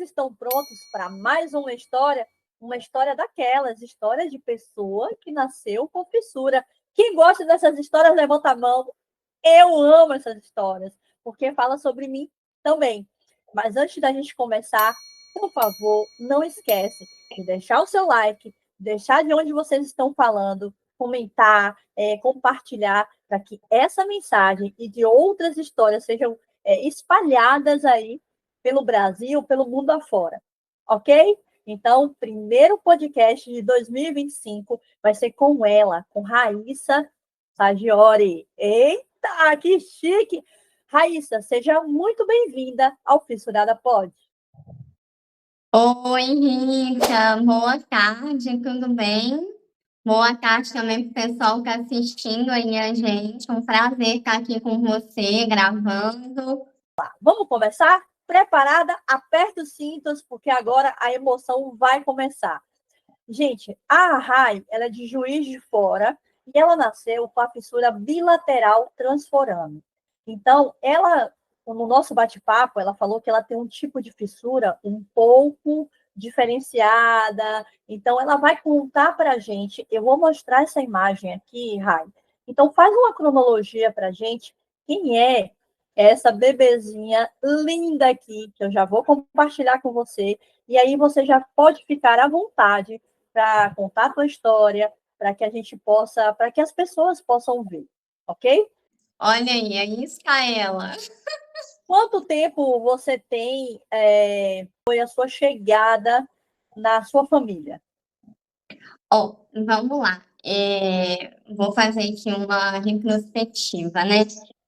estão prontos para mais uma história daquelas, histórias de pessoa que nasceu com fissura. Quem gosta dessas histórias, levanta a mão. Eu amo essas histórias, porque fala sobre mim também. Mas antes da gente começar, por favor, não esquece de deixar o seu like, deixar de onde vocês estão falando, comentar, compartilhar, para que essa mensagem e de outras histórias sejam espalhadas aí pelo Brasil, pelo mundo afora. Ok? Então, primeiro podcast de 2025 vai ser com ela, com Raíssa Saggiori. Eita, que chique! Raíssa, seja muito bem-vinda ao Fissurada Pod. Oi, Rita, boa tarde, tudo bem? Boa tarde também para o pessoal que está assistindo aí a gente. Um prazer estar aqui com você, gravando. Vamos começar? Preparada? Aperta os cintos, porque agora a emoção vai começar. Gente, a Rai, ela é de Juiz de Fora e ela nasceu com a fissura bilateral transforame. Então, ela, no nosso bate-papo, ela falou que ela tem um tipo de fissura um pouco diferenciada. Então, ela vai contar para a gente. Eu vou mostrar essa imagem aqui, Rai. Então, faz uma cronologia para a gente. Quem é essa bebezinha linda aqui, que eu já vou compartilhar com você. E aí você já pode ficar à vontade para contar a tua história, para que a gente possa, para que as pessoas possam ver, ok? Olha aí está ela. Quanto tempo você tem, foi a sua chegada na sua família? Vamos lá. Vou fazer aqui uma retrospectiva, né?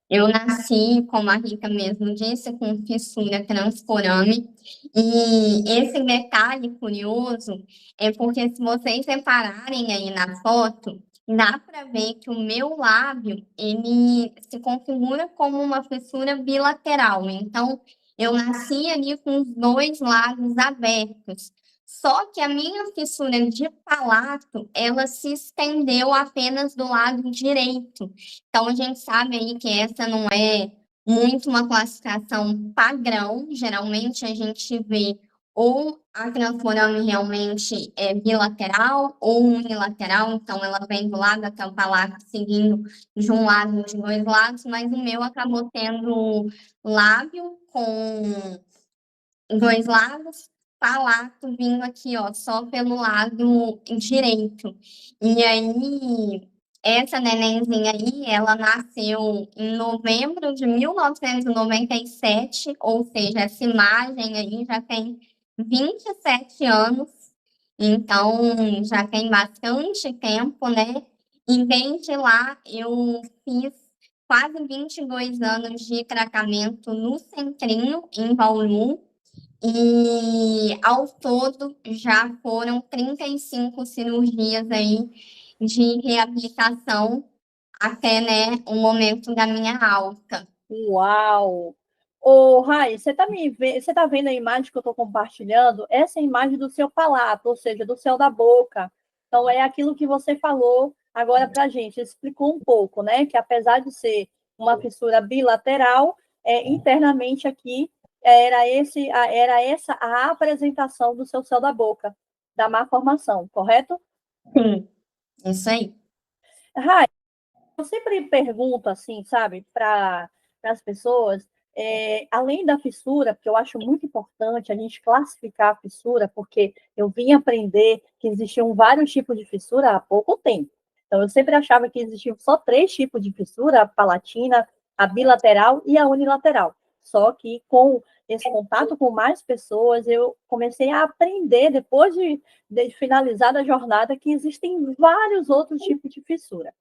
Eu nasci, como a Rita mesmo disse, com fissura transforame. E esse detalhe curioso é porque se vocês repararem aí na foto, dá para ver que o meu lábio, ele se configura como uma fissura bilateral. Então, eu nasci ali com os dois lados abertos. Só que a minha fissura de palato, ela se estendeu apenas do lado direito. Então, a gente sabe aí que essa não é muito uma classificação padrão. Geralmente, a gente vê ou a transforame realmente é bilateral ou unilateral. Então, ela vem do lado até o palato, seguindo de um lado de dois lados. Mas o meu acabou tendo lábio com dois lados, palato vindo aqui, ó, só pelo lado direito. E aí, essa nenenzinha aí, ela nasceu em novembro de 1997, ou seja, essa imagem aí já tem 27 anos, então já tem bastante tempo, né? E desde lá eu fiz quase 22 anos de tratamento no Centrinho, em Bauru, e ao todo já foram 35 cirurgias aí de reabilitação até, né, o momento da minha alta. Uau! Ô, Rai, você tá vendo a imagem que eu estou compartilhando? Essa é a imagem do seu palato, ou seja, do céu da boca. Então, é aquilo que você falou agora para a gente, explicou um pouco, né? Que apesar de ser uma fissura bilateral, internamente aqui era essa a apresentação do seu céu da boca, da má formação, correto? Sim, isso aí. Rai, eu sempre pergunto assim, sabe, para as pessoas, além da fissura, porque eu acho muito importante a gente classificar a fissura, porque eu vim aprender que existiam vários tipos de fissura há pouco tempo. Então, eu sempre achava que existiam só 3 tipos de fissura: a palatina, a bilateral e a unilateral. Só que com esse contato com mais pessoas, eu comecei a aprender, depois de finalizar a jornada, que existem vários outros tipos de fissura.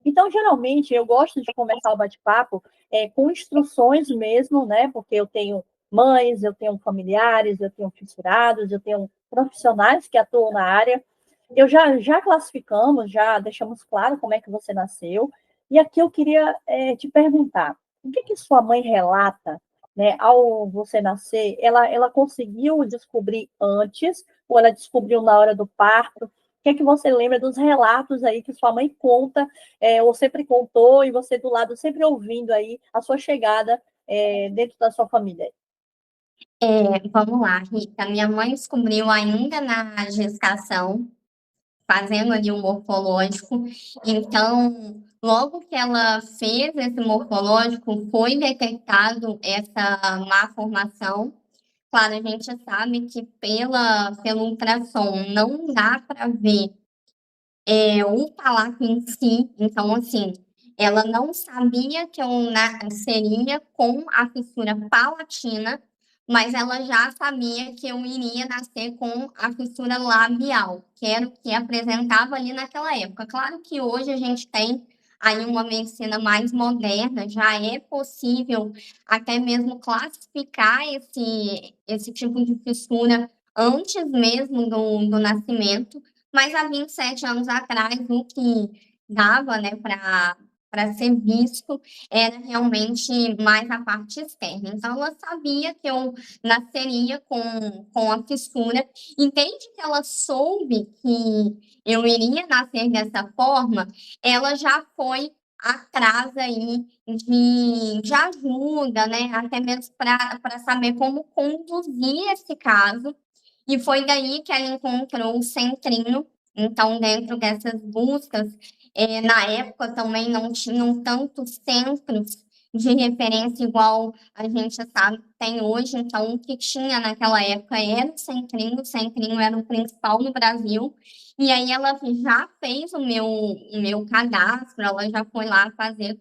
Então, geralmente, eu gosto de começar o bate-papo com instruções mesmo, né? Porque eu tenho mães, eu tenho familiares, eu tenho fissurados, eu tenho profissionais que atuam na área. Eu já classificamos, já deixamos claro como é que você nasceu. E aqui eu queria te perguntar, o que sua mãe relata, né, ao você nascer? Ela conseguiu descobrir antes, ou ela descobriu na hora do parto? O que você lembra dos relatos aí que sua mãe conta, ou sempre contou, e você do lado sempre ouvindo aí a sua chegada dentro da sua família? Vamos lá, Rita. Minha mãe descobriu ainda na gestação, fazendo ali o morfológico. Então, logo que ela fez esse morfológico, foi detectado essa má formação. Claro, a gente sabe que pelo ultrassom não dá para ver o palato em si. Então, assim, ela não sabia que eu nasceria com a fissura palatina, mas ela já sabia que eu iria nascer com a fissura labial, que era o que apresentava ali naquela época. Claro que hoje a gente tem aí uma medicina mais moderna, já é possível até mesmo classificar esse tipo de fissura antes mesmo do nascimento, mas há 27 anos atrás, o que dava, né, para ser visto era realmente mais a parte externa. Então, ela sabia que eu nasceria com a fissura, e desde que ela soube que eu iria nascer dessa forma, ela já foi atrás aí de ajuda, né, até mesmo para saber como conduzir esse caso, e foi daí que ela encontrou o centrinho. Então, dentro dessas buscas, na época também não tinham tantos centros de referência igual a gente sabe que tem hoje. Então, o que tinha naquela época era o centrinho era o principal no Brasil. E aí ela já fez o meu cadastro, ela já foi lá fazer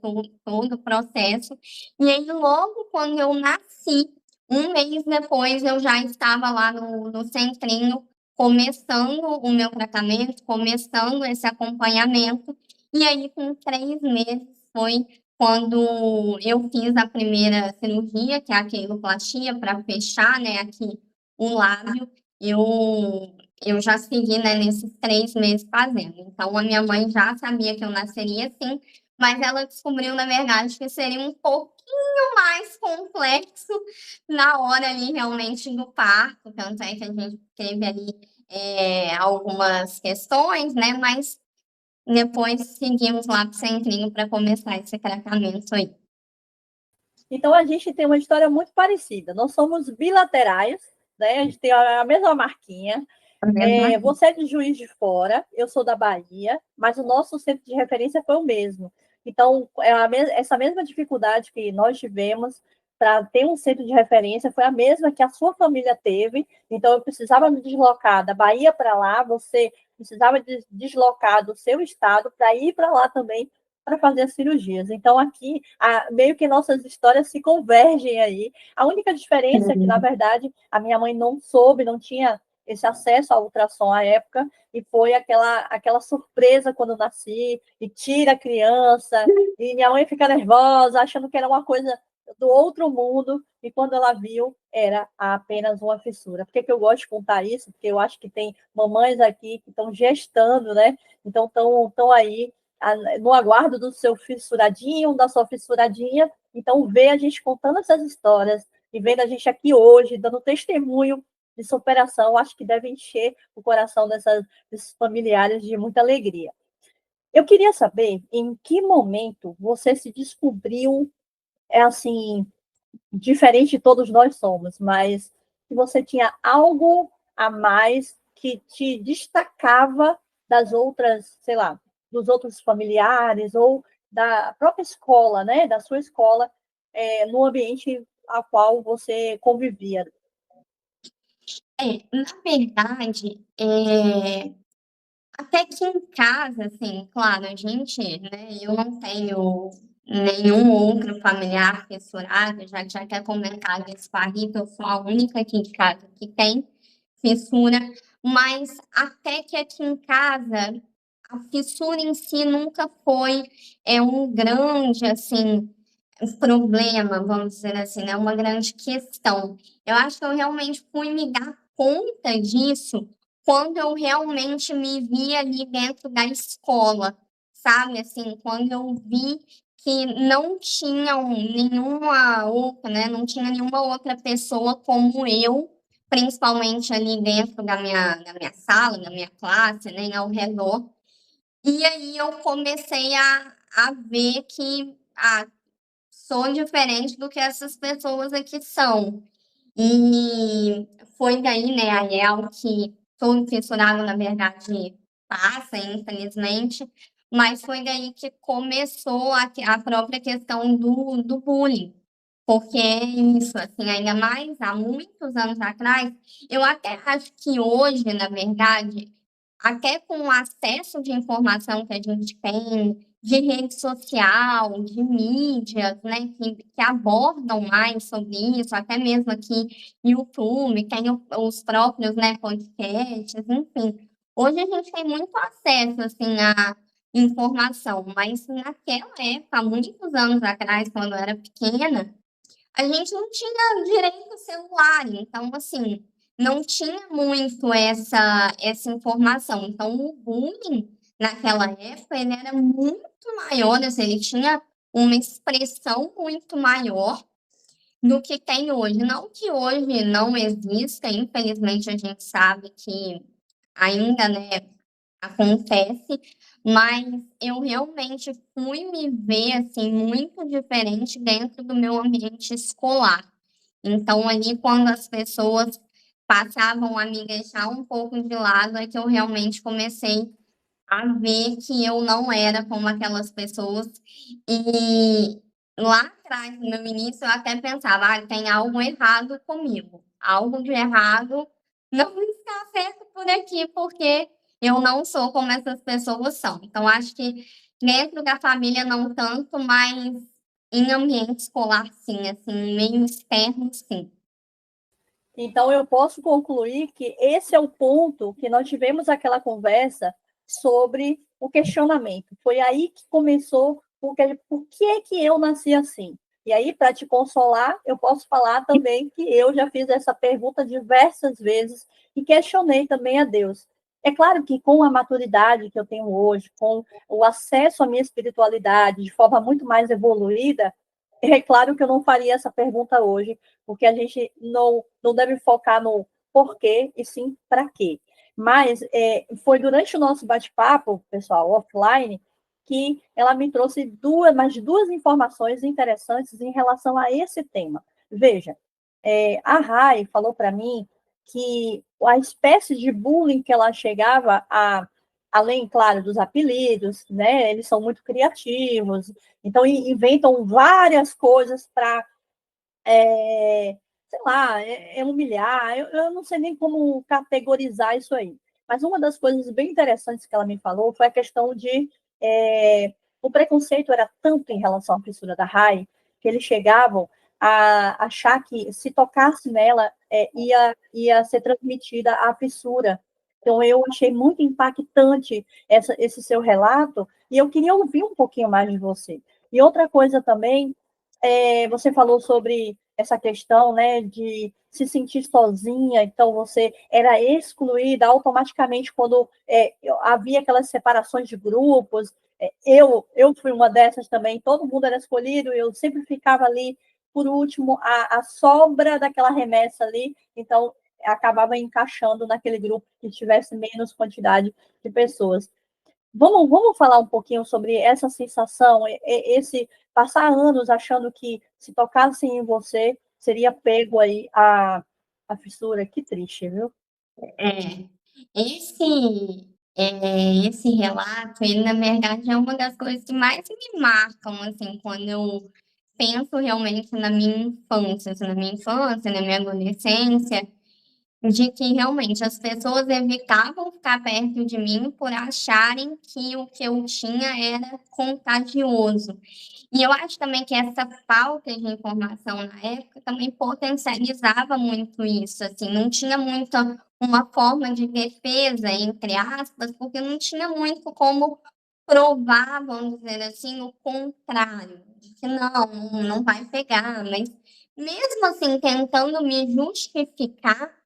todo o processo. E aí, logo quando eu nasci, um mês depois eu já estava lá no centrinho, começando o meu tratamento, começando esse acompanhamento. E aí, com 3 meses, foi quando eu fiz a primeira cirurgia, que é a queiloplastia, para fechar, né, aqui o lábio. Eu já segui, né, nesses 3 meses fazendo. Então, a minha mãe já sabia que eu nasceria assim, mas ela descobriu, na verdade, que seria um pouquinho mais complexo na hora ali realmente do parto, tanto é que a gente teve ali algumas questões, né? Mas depois seguimos lá pro centrinho para começar esse tratamento aí. Então a gente tem uma história muito parecida. Nós somos bilaterais, né? A gente tem a mesma marquinha. Você é de Juiz de Fora, eu sou da Bahia, mas o nosso centro de referência foi o mesmo. Então, essa mesma dificuldade que nós tivemos para ter um centro de referência foi a mesma que a sua família teve. Então, eu precisava me deslocar da Bahia para lá, você precisava deslocar do seu estado para ir para lá também para fazer as cirurgias. Então, aqui, meio que nossas histórias se convergem aí. A única diferença é que, na verdade, a minha mãe não soube, não tinha esse acesso ao ultrassom à época, e foi aquela surpresa quando eu nasci, e tira a criança, e minha mãe fica nervosa, achando que era uma coisa do outro mundo, e quando ela viu, era apenas uma fissura. Por que eu gosto de contar isso? Porque eu acho que tem mamães aqui que estão gestando, né? Então estão aí no aguardo do seu fissuradinho, da sua fissuradinha. Então, ver a gente contando essas histórias e vendo a gente aqui hoje, dando testemunho de superação, acho que deve encher o coração desses familiares de muita alegria. Eu queria saber em que momento você se descobriu, assim, diferente de todos nós somos, mas que você tinha algo a mais que te destacava das outras, sei lá, dos outros familiares ou da própria escola, né, da sua escola, no ambiente ao qual você convivia. Na verdade, até que em casa, assim, claro, a gente, né, eu não tenho nenhum outro familiar fissurado, já tinha até comentado isso com a Rita, eu sou a única aqui em casa que tem fissura, mas até que aqui em casa, a fissura em si nunca foi um grande, assim, problema, vamos dizer assim, né, uma grande questão. Eu acho que eu realmente fui me dar conta disso quando eu realmente me vi ali dentro da escola, sabe? Assim, quando eu vi que não tinha nenhuma outra, né? Não tinha nenhuma outra pessoa como eu, principalmente ali dentro da minha sala, da minha classe, né? Ao redor. E aí eu comecei a ver que sou diferente do que essas pessoas aqui são. E foi daí, né, aí é algo que todo fissurado, na verdade, passa, infelizmente, mas foi daí que começou a própria questão do bullying. Porque é isso, assim, ainda mais há muitos anos atrás, eu até acho que hoje, na verdade, até com o acesso de informação que a gente tem, de rede social, de mídias, né, que abordam mais sobre isso, até mesmo aqui no YouTube, tem os próprios, né, podcasts, enfim. Hoje a gente tem muito acesso, assim, à informação, mas naquela época, há muitos anos atrás, quando eu era pequena, a gente não tinha direito ao celular, então, assim, não tinha muito essa informação. Então, o bullying, naquela época, ele era muito maior, assim, ele tinha uma expressão muito maior do que tem hoje. Não que hoje não exista, infelizmente a gente sabe que ainda, né, acontece, mas eu realmente fui me ver, assim, muito diferente dentro do meu ambiente escolar. Então, ali, quando as pessoas passavam a me deixar um pouco de lado, é que eu realmente comecei a ver que eu não era como aquelas pessoas. E lá atrás, no meu início, eu até pensava, ah, tem algo errado comigo. Algo de errado não está certo por aqui, porque eu não sou como essas pessoas são. Então, acho que dentro da família não tanto, mas em ambiente escolar, sim, assim, meio externo, sim. Então, eu posso concluir que esse é o ponto que nós tivemos aquela conversa sobre o questionamento. Foi aí que começou por que é que eu nasci assim? E aí, para te consolar, eu posso falar também que eu já fiz essa pergunta diversas vezes e questionei também a Deus. É claro que com a maturidade que eu tenho hoje, com o acesso à minha espiritualidade de forma muito mais evoluída, é claro que eu não faria essa pergunta hoje, porque a gente não deve focar no porquê e sim para quê. Mas foi durante o nosso bate-papo, pessoal, offline, que ela me trouxe mais duas informações interessantes em relação a esse tema. Veja, a Rai falou para mim que a espécie de bullying que ela chegava a, além, claro, dos apelidos, né? Eles são muito criativos, então inventam várias coisas para sei lá, humilhar. Eu não sei nem como categorizar isso aí. Mas uma das coisas bem interessantes que ela me falou foi a questão de o preconceito era tanto em relação à fissura da Rai que eles chegavam a achar que se tocasse nela ia ser transmitida a fissura. Então eu achei muito impactante esse seu relato e eu queria ouvir um pouquinho mais de você. E outra coisa também, você falou sobre essa questão, né, de se sentir sozinha, então você era excluída automaticamente quando havia aquelas separações de grupos. Eu fui uma dessas também, todo mundo era escolhido, eu sempre ficava ali, por último, a sobra daquela remessa ali, então acabava encaixando naquele grupo que tivesse menos quantidade de pessoas. Vamos falar um pouquinho sobre essa sensação, esse passar anos achando que se tocassem em você, seria pego aí a fissura. Que triste, viu? É, esse relato, ele na verdade é uma das coisas que mais me marcam, assim, quando eu penso realmente na minha infância, assim, na minha adolescência, de que realmente as pessoas evitavam ficar perto de mim por acharem que o que eu tinha era contagioso. E eu acho também que essa falta de informação na época também potencializava muito isso, assim, não tinha muita uma forma de defesa, entre aspas, porque não tinha muito como provar, vamos dizer assim, o contrário, de que não vai pegar, mas mesmo assim, tentando me justificar,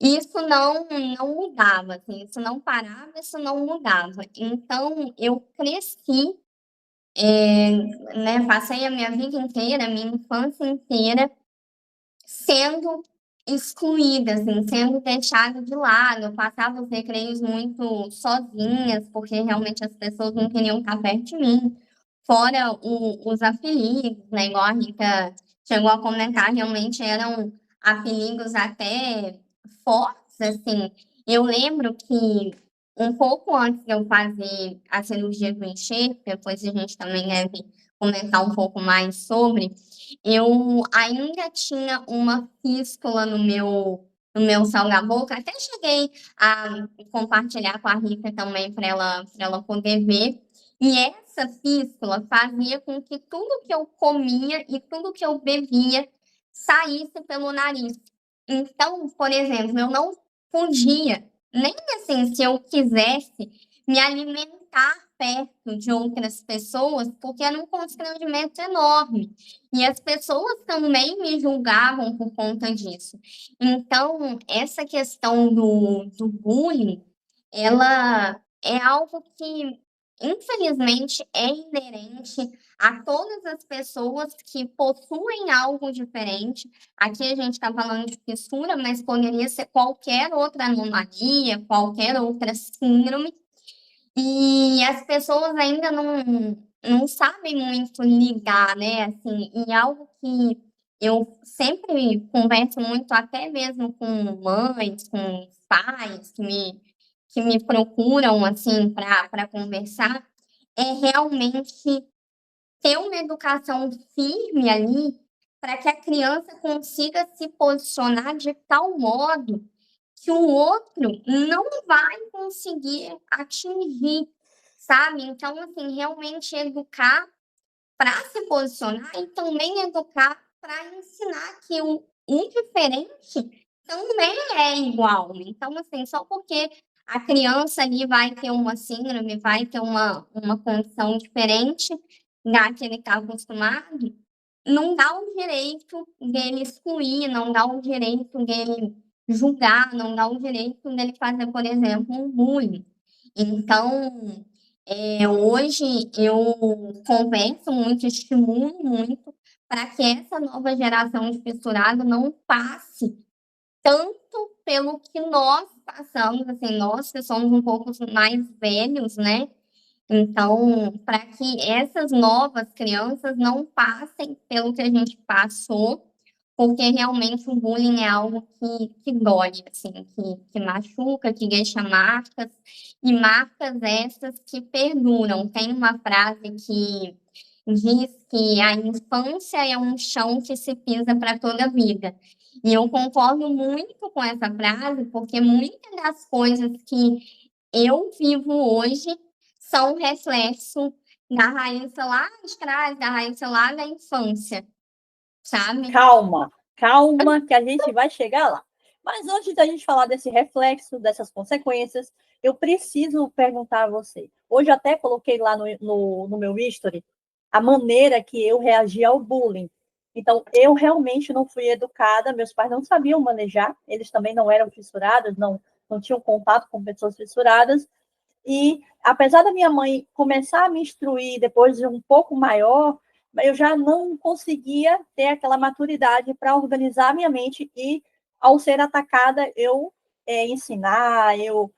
isso não mudava, assim, isso não parava, isso não mudava. Então eu cresci, né, passei a minha vida inteira, a minha infância inteira sendo excluída, assim, sendo deixada de lado. Eu passava os recreios muito sozinhas, porque realmente as pessoas não queriam estar perto de mim. Fora os apelidos, né, igual a Rita chegou a comentar, realmente eram apelidos até fortes, assim. Eu lembro que um pouco antes de eu fazer a cirurgia do enxerto, depois a gente também deve comentar um pouco mais sobre, eu ainda tinha uma fístula no meu céu da boca. Até cheguei a compartilhar com a Rita também para ela poder ver. E essa fístula fazia com que tudo que eu comia e tudo que eu bebia saísse pelo nariz. Então, por exemplo, eu não podia, nem assim, se eu quisesse, me alimentar perto de outras pessoas, porque era um constrangimento enorme. E as pessoas também me julgavam por conta disso. Então, essa questão do bullying, ela é algo que, infelizmente, é inerente a todas as pessoas que possuem algo diferente. Aqui a gente está falando de fissura, mas poderia ser qualquer outra anomalia, qualquer outra síndrome. E as pessoas ainda não sabem muito lidar, né? Assim, e algo que eu sempre converso muito, até mesmo com mães, com pais que me procuram assim para conversar, é realmente ter uma educação firme ali para que a criança consiga se posicionar de tal modo que o outro não vai conseguir atingir, sabe? Então, assim, realmente educar para se posicionar e também educar para ensinar que o diferente também é igual. Então, assim, só porque a criança ali vai ter uma síndrome, vai ter uma condição diferente da que ele está acostumado, não dá o direito dele excluir, não dá o direito dele julgar, não dá o direito dele fazer, por exemplo, um bullying. Então, hoje eu converso muito, estimulo muito para que essa nova geração de fissurado não passe tanto pelo que nós passamos, assim, nós que somos um pouco mais velhos, né? Então, para que essas novas crianças não passem pelo que a gente passou, porque realmente o bullying é algo que dói, assim, que machuca, que deixa marcas, e marcas essas que perduram. Tem uma frase que diz que a infância é um chão que se pisa para toda a vida. E eu concordo muito com essa frase, porque muitas das coisas que eu vivo hoje são reflexo da Raíssa lá de trás, da Raíssa lá da infância, sabe? Calma, calma, que a gente vai chegar lá. Mas antes da gente falar desse reflexo, dessas consequências, eu preciso perguntar a você. Hoje até coloquei lá no meu history a maneira que eu reagi ao bullying. Então, eu realmente não fui educada, meus pais não sabiam manejar, eles também não eram fissurados, não tinham contato com pessoas fissuradas, e apesar da minha mãe começar a me instruir depois de um pouco maior, eu já não conseguia ter aquela maturidade para organizar minha mente e, ao ser atacada, eu ensinar, eu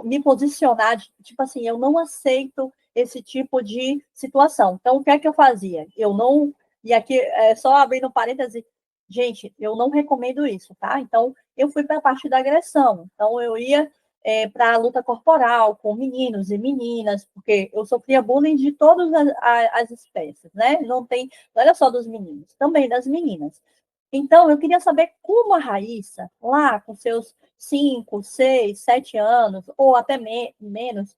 me posicionar, tipo assim, eu não aceito esse tipo de situação. Então, o que é que eu fazia? Eu não, e aqui, só abrindo parênteses, gente, eu não recomendo isso, tá? Então, eu fui para a parte da agressão. Então, eu ia para a luta corporal com meninos e meninas, porque eu sofria bullying de todas as espécies, né? Não era só dos meninos, também das meninas. Então, eu queria saber como a Raíssa, lá com seus 5, 6, 7 anos, ou até menos,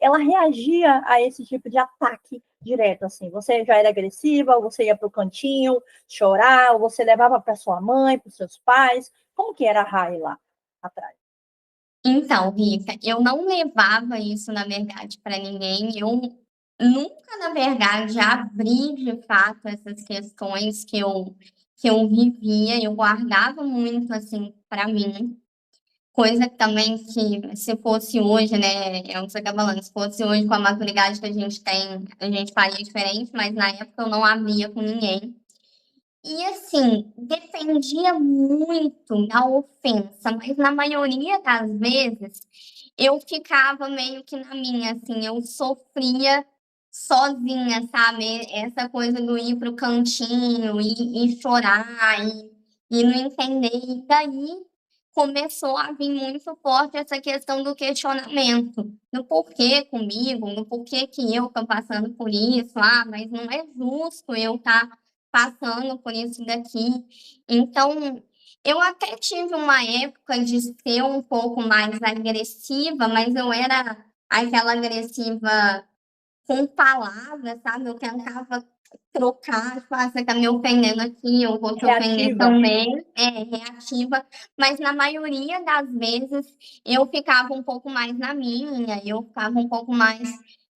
ela reagia a esse tipo de ataque direto, assim. Você já era agressiva, você ia para o cantinho chorar, ou você levava para sua mãe, para os seus pais. Como que era a Rai lá atrás? Então, Rita, eu não levava isso, na verdade, para ninguém. Eu nunca, na verdade, abri de fato essas questões que eu vivia, eu guardava muito assim para mim. Coisa que também que se fosse hoje, né, é o que você está falando, se fosse hoje com a maturidade que a gente tem, a gente faria diferente, mas na época eu não abria com ninguém. E assim, dependia muito da ofensa, mas na maioria das vezes eu ficava meio que na minha, assim, eu sofria sozinha, sabe? Essa coisa do ir pro cantinho e chorar e não entender. E daí começou a vir muito forte essa questão do questionamento, do porquê comigo, do porquê que eu estou passando por isso, mas não é justo eu estar passando por isso daqui. Então, eu até tive uma época de ser um pouco mais agressiva, mas eu era aquela agressiva com palavras, sabe? Eu tentava trocar, tipo, você tá me ofendendo aqui, eu vou te ofender Reativa. também, reativa, mas na maioria das vezes eu ficava um pouco mais na minha, eu ficava um pouco mais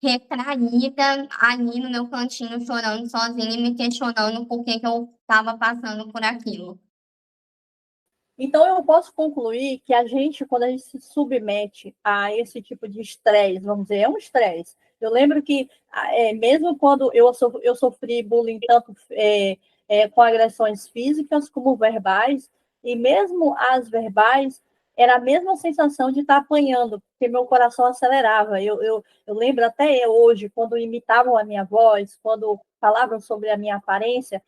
retraída ali no meu cantinho, chorando sozinha e me questionando por que que eu estava passando por aquilo. Então, eu posso concluir que a gente, quando a gente se submete a esse tipo de estresse, vamos dizer, é um estresse. Eu lembro que, mesmo quando eu sofri bullying, tanto com agressões físicas como verbais, e mesmo as verbais, era a mesma sensação de estar apanhando, porque meu coração acelerava. Eu lembro até hoje, quando imitavam a minha voz, quando falavam sobre a minha aparência,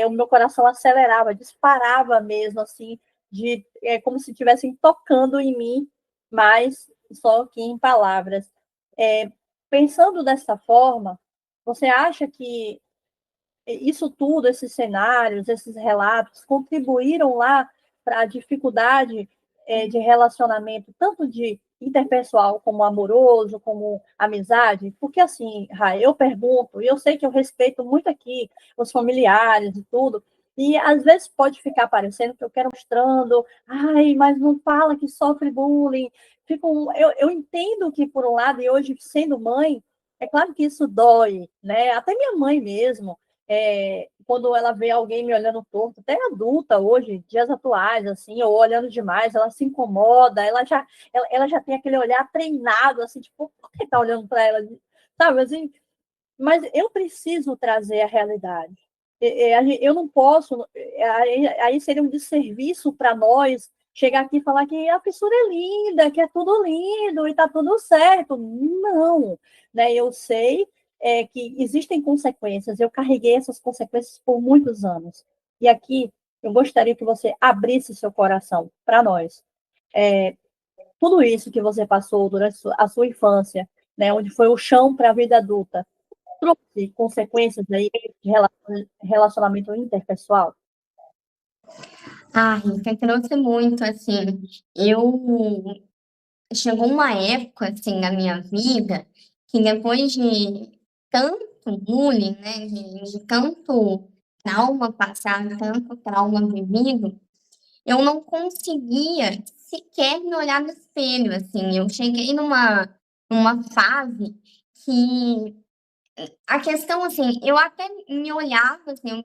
o meu coração acelerava, disparava mesmo, assim, como se estivessem tocando em mim, mas só que em palavras. Pensando dessa forma, você acha que isso tudo, esses cenários, esses relatos, contribuíram lá para a dificuldade de relacionamento, tanto de interpessoal como amoroso, como amizade? Porque assim, Rai, eu pergunto, e eu sei que eu respeito muito aqui os familiares e tudo, e às vezes pode ficar parecendo que eu quero mostrando, mas não fala que sofre bullying. Eu entendo que, por um lado, e hoje sendo mãe, é claro que isso dói, né? Até minha mãe mesmo, quando ela vê alguém me olhando torto, até adulta hoje, dias atuais, assim, ou olhando demais, ela se incomoda, ela já tem aquele olhar treinado, assim, tipo, por que tá olhando para ela? Sabe, assim, mas eu preciso trazer a realidade. Eu não posso, aí seria um desserviço para nós chegar aqui e falar que a fissura é linda, que é tudo lindo e está tudo certo. Não, né? Eu sei que existem consequências, eu carreguei essas consequências por muitos anos. E aqui eu gostaria que você abrisse seu coração para nós. Tudo isso que você passou durante a sua infância, né, onde foi o chão para a vida adulta, trouxe consequências aí de relacionamento interpessoal? Rita, trouxe muito, assim, eu chegou uma época, assim, na minha vida, que depois de tanto bullying, né, de tanto trauma passado, tanto trauma vivido, eu não conseguia sequer me olhar no espelho, assim. Eu cheguei numa fase que a questão, assim, eu até me olhava, assim,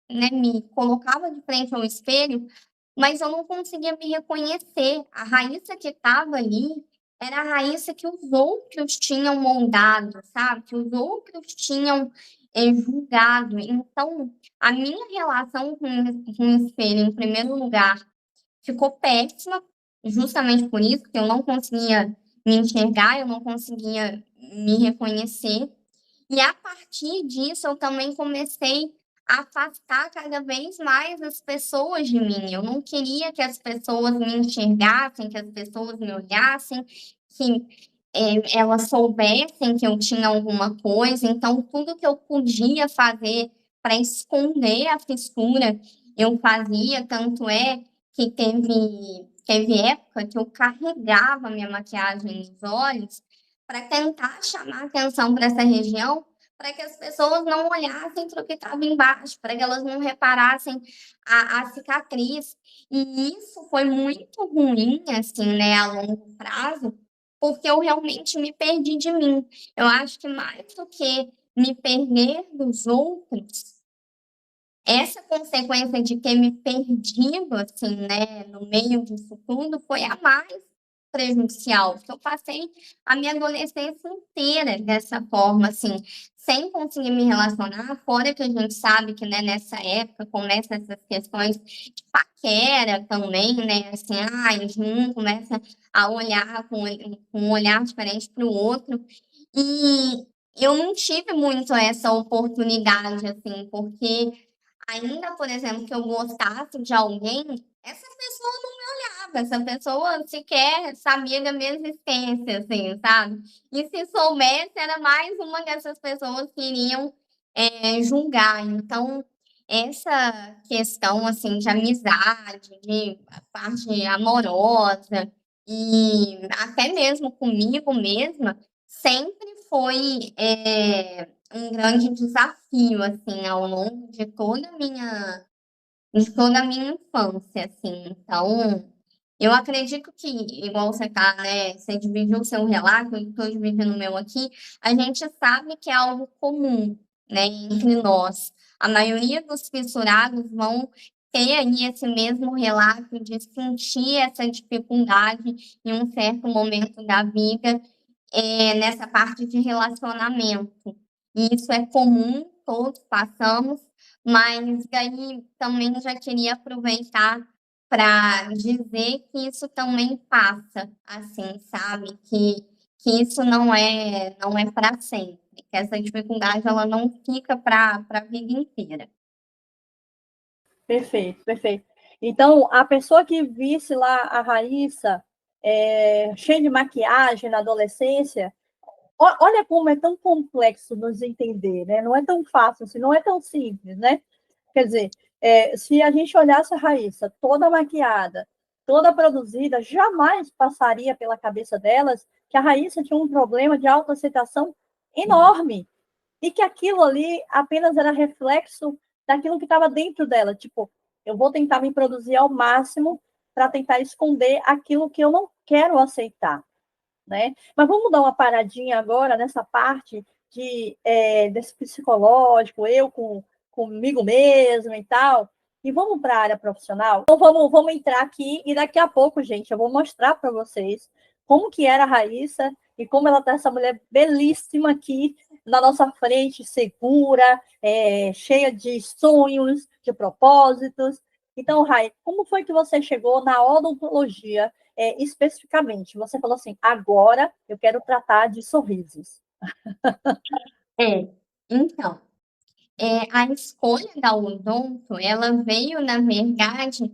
né, me colocava de frente ao espelho, mas eu não conseguia me reconhecer. A Raíssa que estava ali era a Raíssa que os outros tinham moldado, sabe? Que os outros tinham julgado. Então, a minha relação com o espelho, em primeiro lugar, ficou péssima, justamente por isso, que eu não conseguia me enxergar, eu não conseguia me reconhecer. E a partir disso, eu também comecei a afastar cada vez mais as pessoas de mim. Eu não queria que as pessoas me enxergassem, que as pessoas me olhassem, que elas soubessem que eu tinha alguma coisa. Então, tudo que eu podia fazer para esconder a fissura, eu fazia. Tanto é que teve época que eu carregava minha maquiagem nos olhos para tentar chamar atenção para essa região, para que as pessoas não olhassem para o que estava embaixo, para que elas não reparassem a cicatriz. E isso foi muito ruim, assim, né, a longo prazo, porque eu realmente me perdi de mim. Eu acho que mais do que me perder dos outros, essa consequência de ter me perdido, assim, né, no meio disso tudo, foi a mais prejudicial, porque eu passei a minha adolescência inteira dessa forma, assim, sem conseguir me relacionar, fora que a gente sabe que, né, nessa época começam essas questões de paquera também, né, assim, um começa a olhar com um olhar diferente para o outro, e eu não tive muito essa oportunidade, assim, porque ainda, por exemplo, que eu gostasse de alguém, essa pessoa não me olhava, essa pessoa sequer sabia da minha existência, assim, sabe? E se soubesse, era mais uma dessas pessoas que iriam julgar. Então, essa questão, assim, de amizade, de parte amorosa, e até mesmo comigo mesma, sempre foi um grande desafio, assim, ao longo de toda a minha infância, assim. Então, eu acredito que, igual você tá, né, você dividiu o seu relato, eu estou dividindo o meu aqui, a gente sabe que é algo comum, né, entre nós. A maioria dos fissurados vão ter aí esse mesmo relato de sentir essa dificuldade em um certo momento da vida, nessa parte de relacionamento. E isso é comum, todos passamos, mas daí também já queria aproveitar para dizer que isso também passa, assim, sabe? Que isso não é para sempre, que essa dificuldade ela não fica para a vida inteira. Perfeito, perfeito. Então, a pessoa que visse lá a Raíssa cheia de maquiagem na adolescência, olha como é tão complexo nos entender, né? Não é tão fácil, assim, não é tão simples, né? Quer dizer, se a gente olhasse a Raíssa toda maquiada, toda produzida, jamais passaria pela cabeça delas que a Raíssa tinha um problema de autoaceitação enorme e que aquilo ali apenas era reflexo daquilo que estava dentro dela. Tipo, eu vou tentar me produzir ao máximo para tentar esconder aquilo que eu não quero aceitar, né? Mas vamos dar uma paradinha agora nessa parte desse psicológico, eu comigo mesmo e tal, e vamos para a área profissional. Então vamos entrar aqui e daqui a pouco, gente, eu vou mostrar para vocês como que era a Raíssa e como ela tá essa mulher belíssima aqui na nossa frente, segura, cheia de sonhos, de propósitos. Então, Rai, como foi que você chegou na odontologia especificamente? Você falou assim, agora eu quero tratar de sorrisos. É, então, a escolha da odonto, ela veio, na verdade,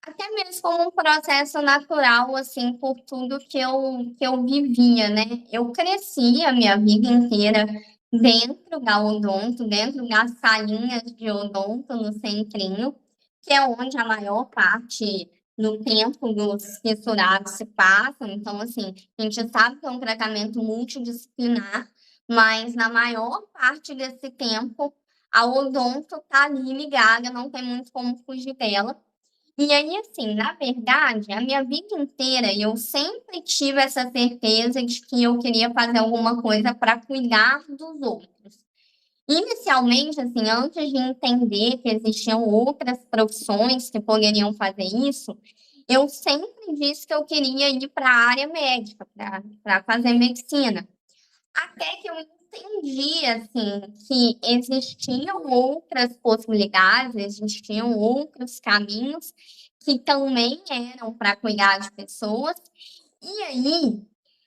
até mesmo como um processo natural, assim, por tudo que eu vivia, né? Eu cresci a minha vida inteira dentro da odonto, dentro das salinhas de odonto no Centrinho, que é onde a maior parte do tempo dos fissurados se passam. Então, assim, a gente sabe que é um tratamento multidisciplinar, mas na maior parte desse tempo, a odonto está ali ligada, não tem muito como fugir dela. E aí, assim, na verdade, a minha vida inteira eu sempre tive essa certeza de que eu queria fazer alguma coisa para cuidar dos outros. Inicialmente, assim, antes de entender que existiam outras profissões que poderiam fazer isso, eu sempre disse que eu queria ir para a área médica, para fazer medicina. Até que eu entendi, assim, que existiam outras possibilidades, existiam outros caminhos que também eram para cuidar de pessoas. E aí,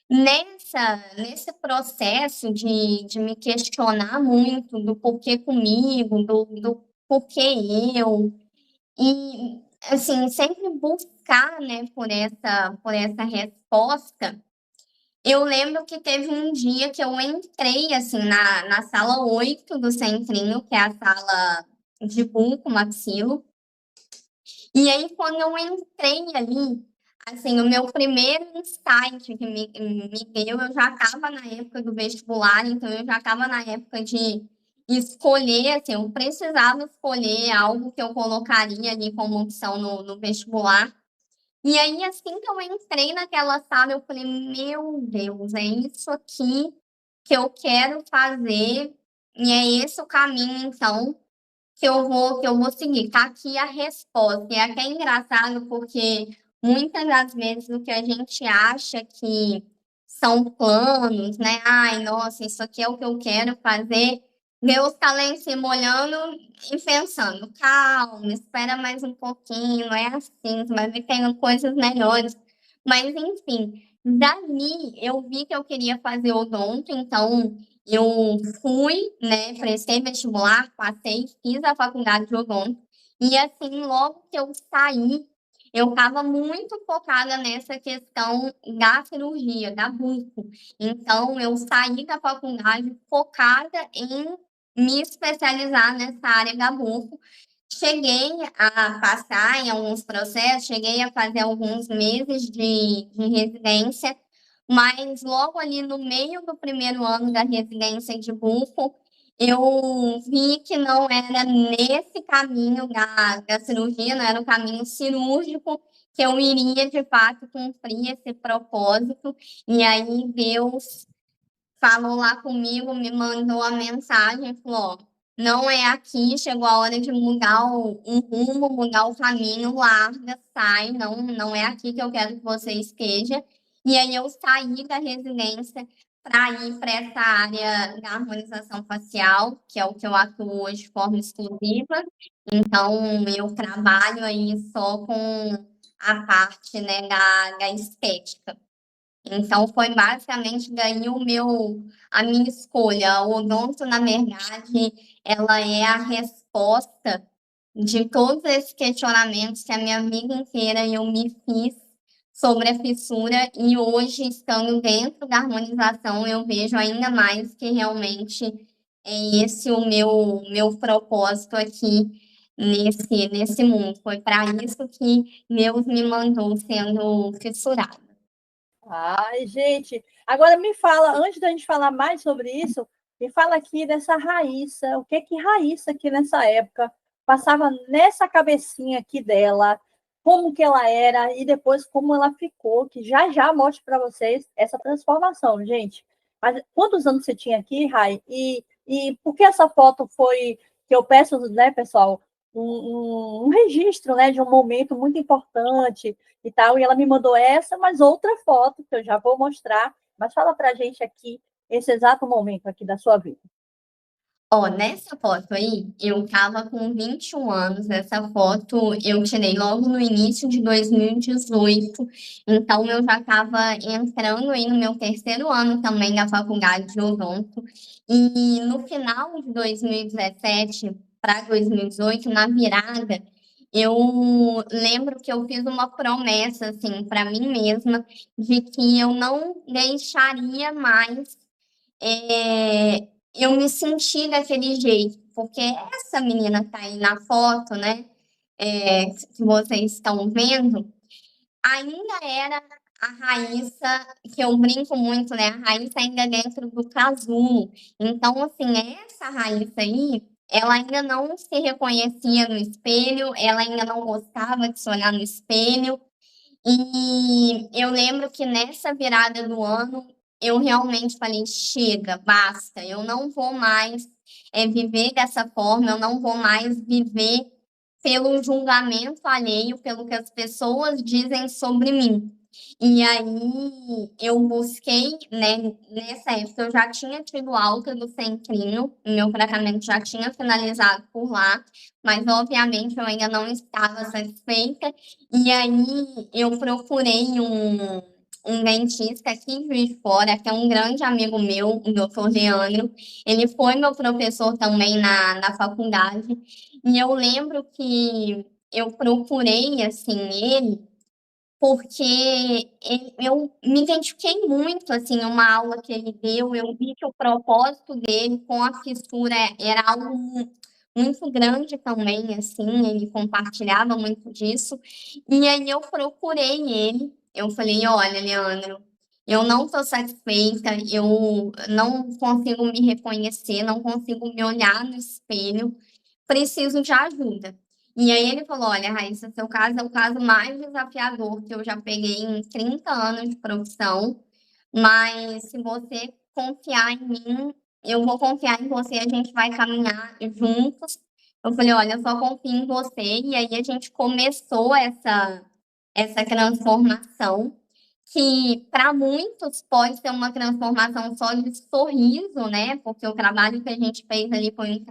nesse processo de me questionar muito do porquê comigo, do porquê eu, e, assim, sempre buscar, né, por essa resposta, eu lembro que teve um dia que eu entrei, assim, na sala 8 do Centrinho, que é a sala de bulco maxilo. E aí, quando eu entrei ali, assim, o meu primeiro insight que me deu, eu já estava na época do vestibular, então eu já estava na época de escolher, assim, eu precisava escolher algo que eu colocaria ali como opção no vestibular. E aí, assim que eu entrei naquela sala, eu falei: "Meu Deus, é isso aqui que eu quero fazer, e é esse o caminho, então, que eu vou seguir. Tá aqui a resposta". E é até engraçado, porque muitas das vezes o que a gente acha que são planos, né? "Ai, nossa, isso aqui é o que eu quero fazer", Deus tá lá em cima olhando e pensando: "Calma, espera mais um pouquinho, não é assim, você vai ver que tem coisas melhores". Mas enfim, dali eu vi que eu queria fazer odonto, então Eu fui, né, prestei vestibular, passei, fiz a faculdade de odonto, e assim, logo que eu saí, eu estava muito focada nessa questão da cirurgia, da buco. Então, eu saí da faculdade focada em me especializar nessa área da buco. Cheguei a passar em alguns processos, cheguei a fazer alguns meses de residência, mas logo ali no meio do primeiro ano da residência de Bufo, eu vi que não era nesse caminho da cirurgia, não era o caminho cirúrgico que eu iria de fato cumprir esse propósito. E aí Deus falou lá comigo, me mandou a mensagem, falou, ó, não é aqui, chegou a hora de mudar um rumo, mudar o caminho, larga, sai, não é aqui que eu quero que você esteja. E aí eu saí da residência para ir para essa área da harmonização facial, que é o que eu atuo hoje de forma exclusiva. Então, eu trabalho aí só com a parte, né, da estética. Então, foi basicamente daí a minha escolha. O odonto, na verdade, ela é a resposta de todos esses questionamentos que a minha vida inteira eu me fiz sobre a fissura, e hoje, estando dentro da harmonização, eu vejo ainda mais que realmente é esse o meu propósito aqui nesse mundo. Foi para isso que Deus me mandou sendo fissurada. Ai, gente, agora me fala, antes da gente falar mais sobre isso, me fala aqui dessa Raíssa, o que que Raíssa aqui nessa época passava nessa cabecinha aqui dela, como que ela era e depois como ela ficou, que já já mostro para vocês essa transformação, gente. Mas quantos anos você tinha aqui, Rai? E por que essa foto foi, que eu peço, né, pessoal, um registro, né, de um momento muito importante, e tal, e ela me mandou essa, mas outra foto que eu já vou mostrar, mas fala pra gente aqui esse exato momento aqui da sua vida. Ó, nessa foto aí, eu tava com 21 anos. Essa foto eu tirei logo no início de 2018. Então, eu já estava entrando aí no meu terceiro ano também da faculdade de odonto. E no final de 2017 para 2018, na virada, eu lembro que eu fiz uma promessa, assim, para mim mesma, de que eu não deixaria mais é, eu me senti daquele jeito, porque essa menina que tá aí na foto, né, que vocês estão vendo, ainda era a Raíssa, que eu brinco muito, né, a Raíssa ainda dentro do casulo. Então, assim, essa Raíssa aí, ela ainda não se reconhecia no espelho, ela ainda não gostava de se olhar no espelho, e eu lembro que nessa virada do ano, eu realmente falei: chega, basta, eu não vou mais viver dessa forma, eu não vou mais viver pelo julgamento alheio, pelo que as pessoas dizem sobre mim. E aí eu busquei, né, nessa época eu já tinha tido alta do centrinho, o meu tratamento já tinha finalizado por lá, mas obviamente eu ainda não estava satisfeita, e aí eu procurei um dentista aqui em Juiz de Fora, que é um grande amigo meu, o doutor Leandro. Ele foi meu professor também na faculdade. E eu lembro que eu procurei, assim, ele, porque eu me identifiquei muito, assim, em uma aula que ele deu, eu vi que o propósito dele com a fissura era algo muito grande também, assim, ele compartilhava muito disso, e aí eu procurei ele, eu falei, olha, Leandro, eu não estou satisfeita, eu não consigo me reconhecer, não consigo me olhar no espelho, preciso de ajuda. E aí ele falou: olha, Raíssa, seu caso é o caso mais desafiador que eu já peguei em 30 anos de profissão, mas se você confiar em mim, eu vou confiar em você, a gente vai caminhar juntos. Eu falei: olha, eu só confio em você. E aí a gente começou essa transformação, que para muitos pode ser uma transformação só de sorriso, né? Porque o trabalho que a gente fez ali foi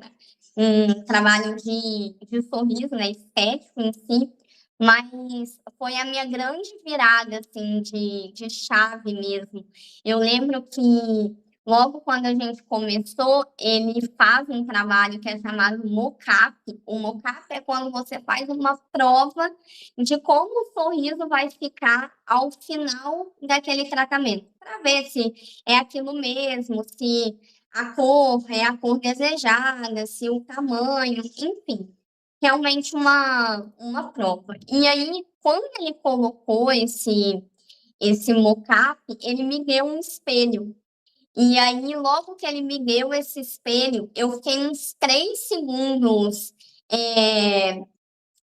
um trabalho de sorriso, né? Estético em si, mas foi a minha grande virada, assim, de chave mesmo. Eu lembro que logo quando a gente começou, ele faz um trabalho que é chamado mocap. O mocap é quando você faz uma prova de como o sorriso vai ficar ao final daquele tratamento, para ver se é aquilo mesmo, se a cor é a cor desejada, se o tamanho, enfim, realmente uma prova. E aí, quando ele colocou esse mocap, ele me deu um espelho. E aí, logo que ele me deu esse espelho, eu fiquei uns 3 segundos é,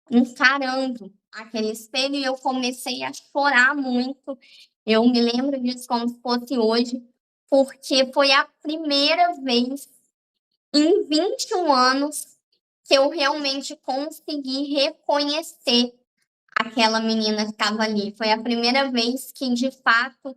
encarando aquele espelho e eu comecei a chorar muito. Eu me lembro disso como se fosse hoje, porque foi a primeira vez em 21 anos que eu realmente consegui reconhecer aquela menina que estava ali. Foi a primeira vez que, de fato,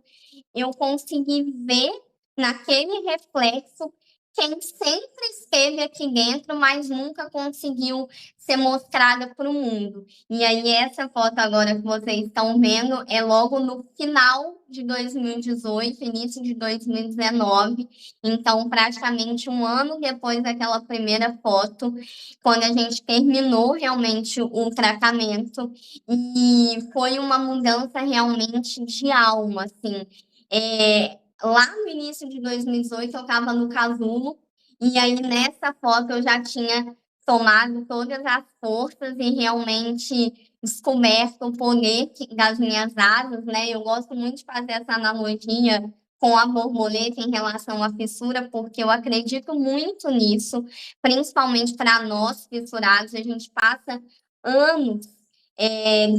eu consegui ver naquele reflexo quem sempre esteve aqui dentro, mas nunca conseguiu ser mostrada para o mundo. E aí, essa foto agora que vocês estão vendo é logo no final de 2018, início de 2019. Então, praticamente um ano depois daquela primeira foto, quando a gente terminou realmente o tratamento, e foi uma mudança realmente de alma, assim. Lá no início de 2018, eu estava no casulo, e aí nessa foto eu já tinha tomado todas as forças e realmente descoberto o poder das minhas asas, né? Eu gosto muito de fazer essa analogia com a borboleta em relação à fissura, porque eu acredito muito nisso, principalmente para nós fissurados, a gente passa anos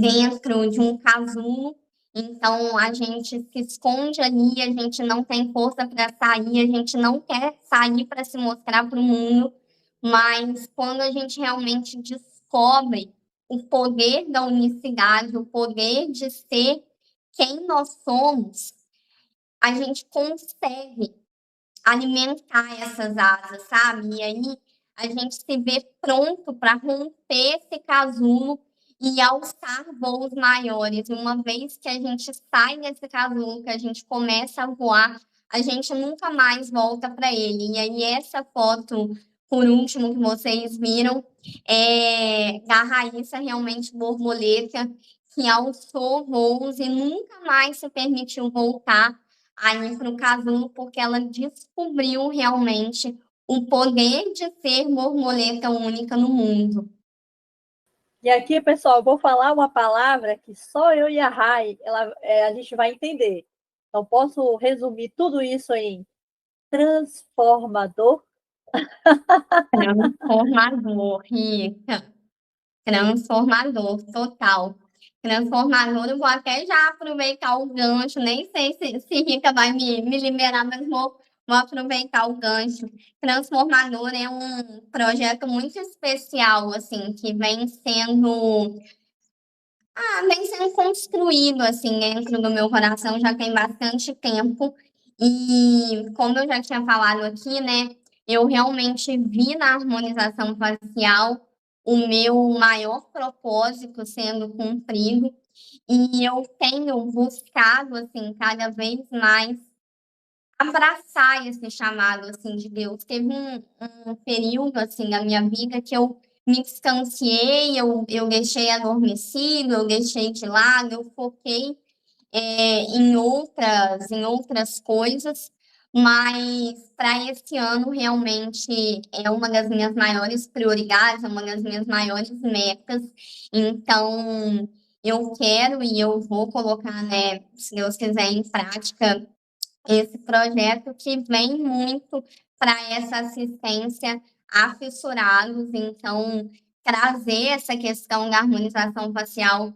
dentro de um casulo, então a gente se esconde ali, a gente não tem força para sair, a gente não quer sair para se mostrar para o mundo, mas quando a gente realmente descobre o poder da unicidade, o poder de ser quem nós somos, a gente consegue alimentar essas asas, sabe? E aí a gente se vê pronto para romper esse casulo e alçar voos maiores. E uma vez que a gente sai desse casulo, que a gente começa a voar, a gente nunca mais volta para ele. E aí essa foto, por último, que vocês viram, é da Raíssa realmente borboleta, que alçou voos e nunca mais se permitiu voltar aí para o casulo, porque ela descobriu realmente o poder de ser borboleta única no mundo. E aqui, pessoal, eu vou falar uma palavra que só eu e a Rai, a gente vai entender. Então, posso resumir tudo isso em transformador? Transformador, Rita. Transformador, total. Transformador, eu vou até já aproveitar o gancho, nem sei se Rita vai me liberar, mas vou aproveitar o gancho. Transformador é um projeto muito especial, assim, que vem sendo construído, assim, dentro do meu coração já tem bastante tempo. E como eu já tinha falado aqui, né, eu realmente vi na harmonização facial o meu maior propósito sendo cumprido. E eu tenho buscado, assim, cada vez mais abraçar esse chamado, assim, de Deus. Teve um período, assim, da minha vida que eu me distanciei, eu deixei adormecido, eu deixei de lado, eu foquei em outras coisas, mas para esse ano realmente é uma das minhas maiores prioridades, é uma das minhas maiores metas. Então, eu quero e eu vou colocar, né, se Deus quiser, em prática esse projeto que vem muito para essa assistência a fissurados, então trazer essa questão da harmonização facial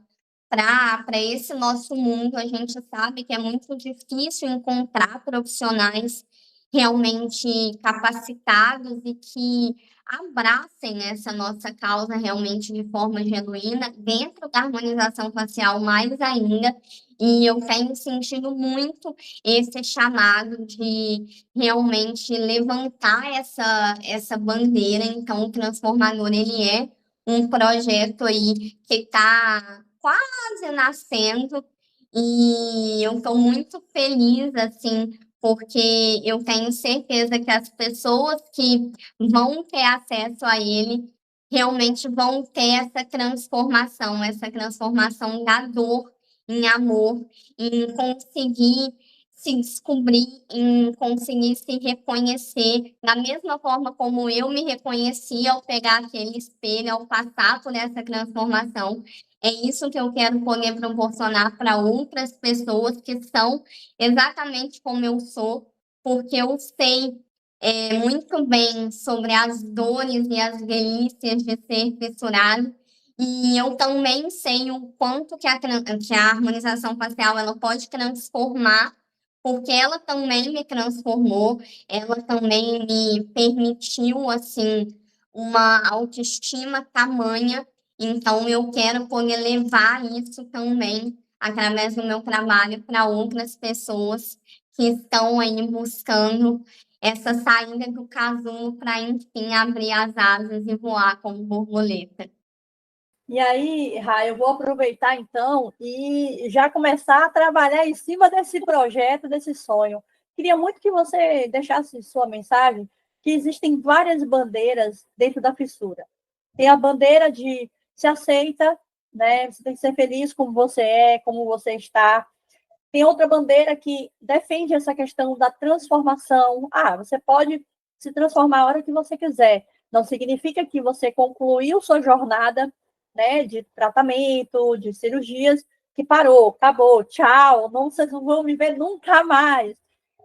para esse nosso mundo. A gente sabe que é muito difícil encontrar profissionais realmente capacitados e que abracem essa nossa causa realmente de forma genuína, dentro da harmonização facial mais ainda. E eu tenho sentido muito esse chamado de realmente levantar essa bandeira. Então, o Transformador, ele é um projeto aí que está quase nascendo, e eu estou muito feliz, assim, porque eu tenho certeza que as pessoas que vão ter acesso a ele realmente vão ter essa transformação da dor em amor, em conseguir se descobrir, em conseguir se reconhecer, da mesma forma como eu me reconheci ao pegar aquele espelho, ao passar por essa transformação. É isso que eu quero poder proporcionar para outras pessoas que são exatamente como eu sou, porque eu sei muito bem sobre as dores e as delícias de ser fissurado. E eu também sei o quanto que a harmonização facial ela pode transformar, porque ela também me transformou, ela também me permitiu, assim, uma autoestima tamanha. Então, eu quero poder levar isso também, através do meu trabalho, para outras pessoas que estão aí buscando essa saída do casulo para, enfim, abrir as asas e voar como borboleta. E aí, Rai, eu vou aproveitar então e já começar a trabalhar em cima desse projeto, desse sonho. Queria muito que você deixasse sua mensagem, que existem várias bandeiras dentro da fissura. Tem a bandeira de se aceita, né? Você tem que ser feliz como você é, como você está. Tem outra bandeira que defende essa questão da transformação. Ah, você pode se transformar a hora que você quiser. Não significa que você concluiu sua jornada, né, de tratamento, de cirurgias, que parou, acabou, tchau, não, vocês não vão me ver nunca mais.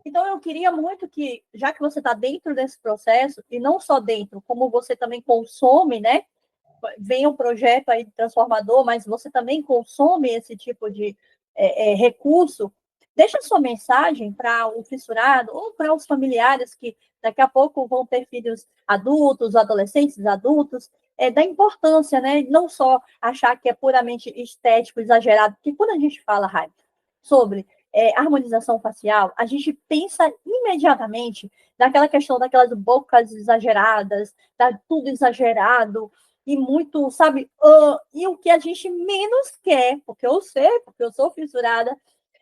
Então, eu queria muito que, já que você está dentro desse processo, e não só dentro, como você também consome, né? Vem um projeto aí transformador, mas você também consome esse tipo de recurso, deixa sua mensagem para o fissurado ou para os familiares que daqui a pouco vão ter filhos adultos, adolescentes adultos, da importância, né? Não só achar que é puramente estético, exagerado, porque quando a gente fala, Raio, sobre harmonização facial, a gente pensa imediatamente naquela questão daquelas bocas exageradas, tá tudo exagerado, e muito, sabe? E o que a gente menos quer, porque eu sei, porque eu sou fissurada,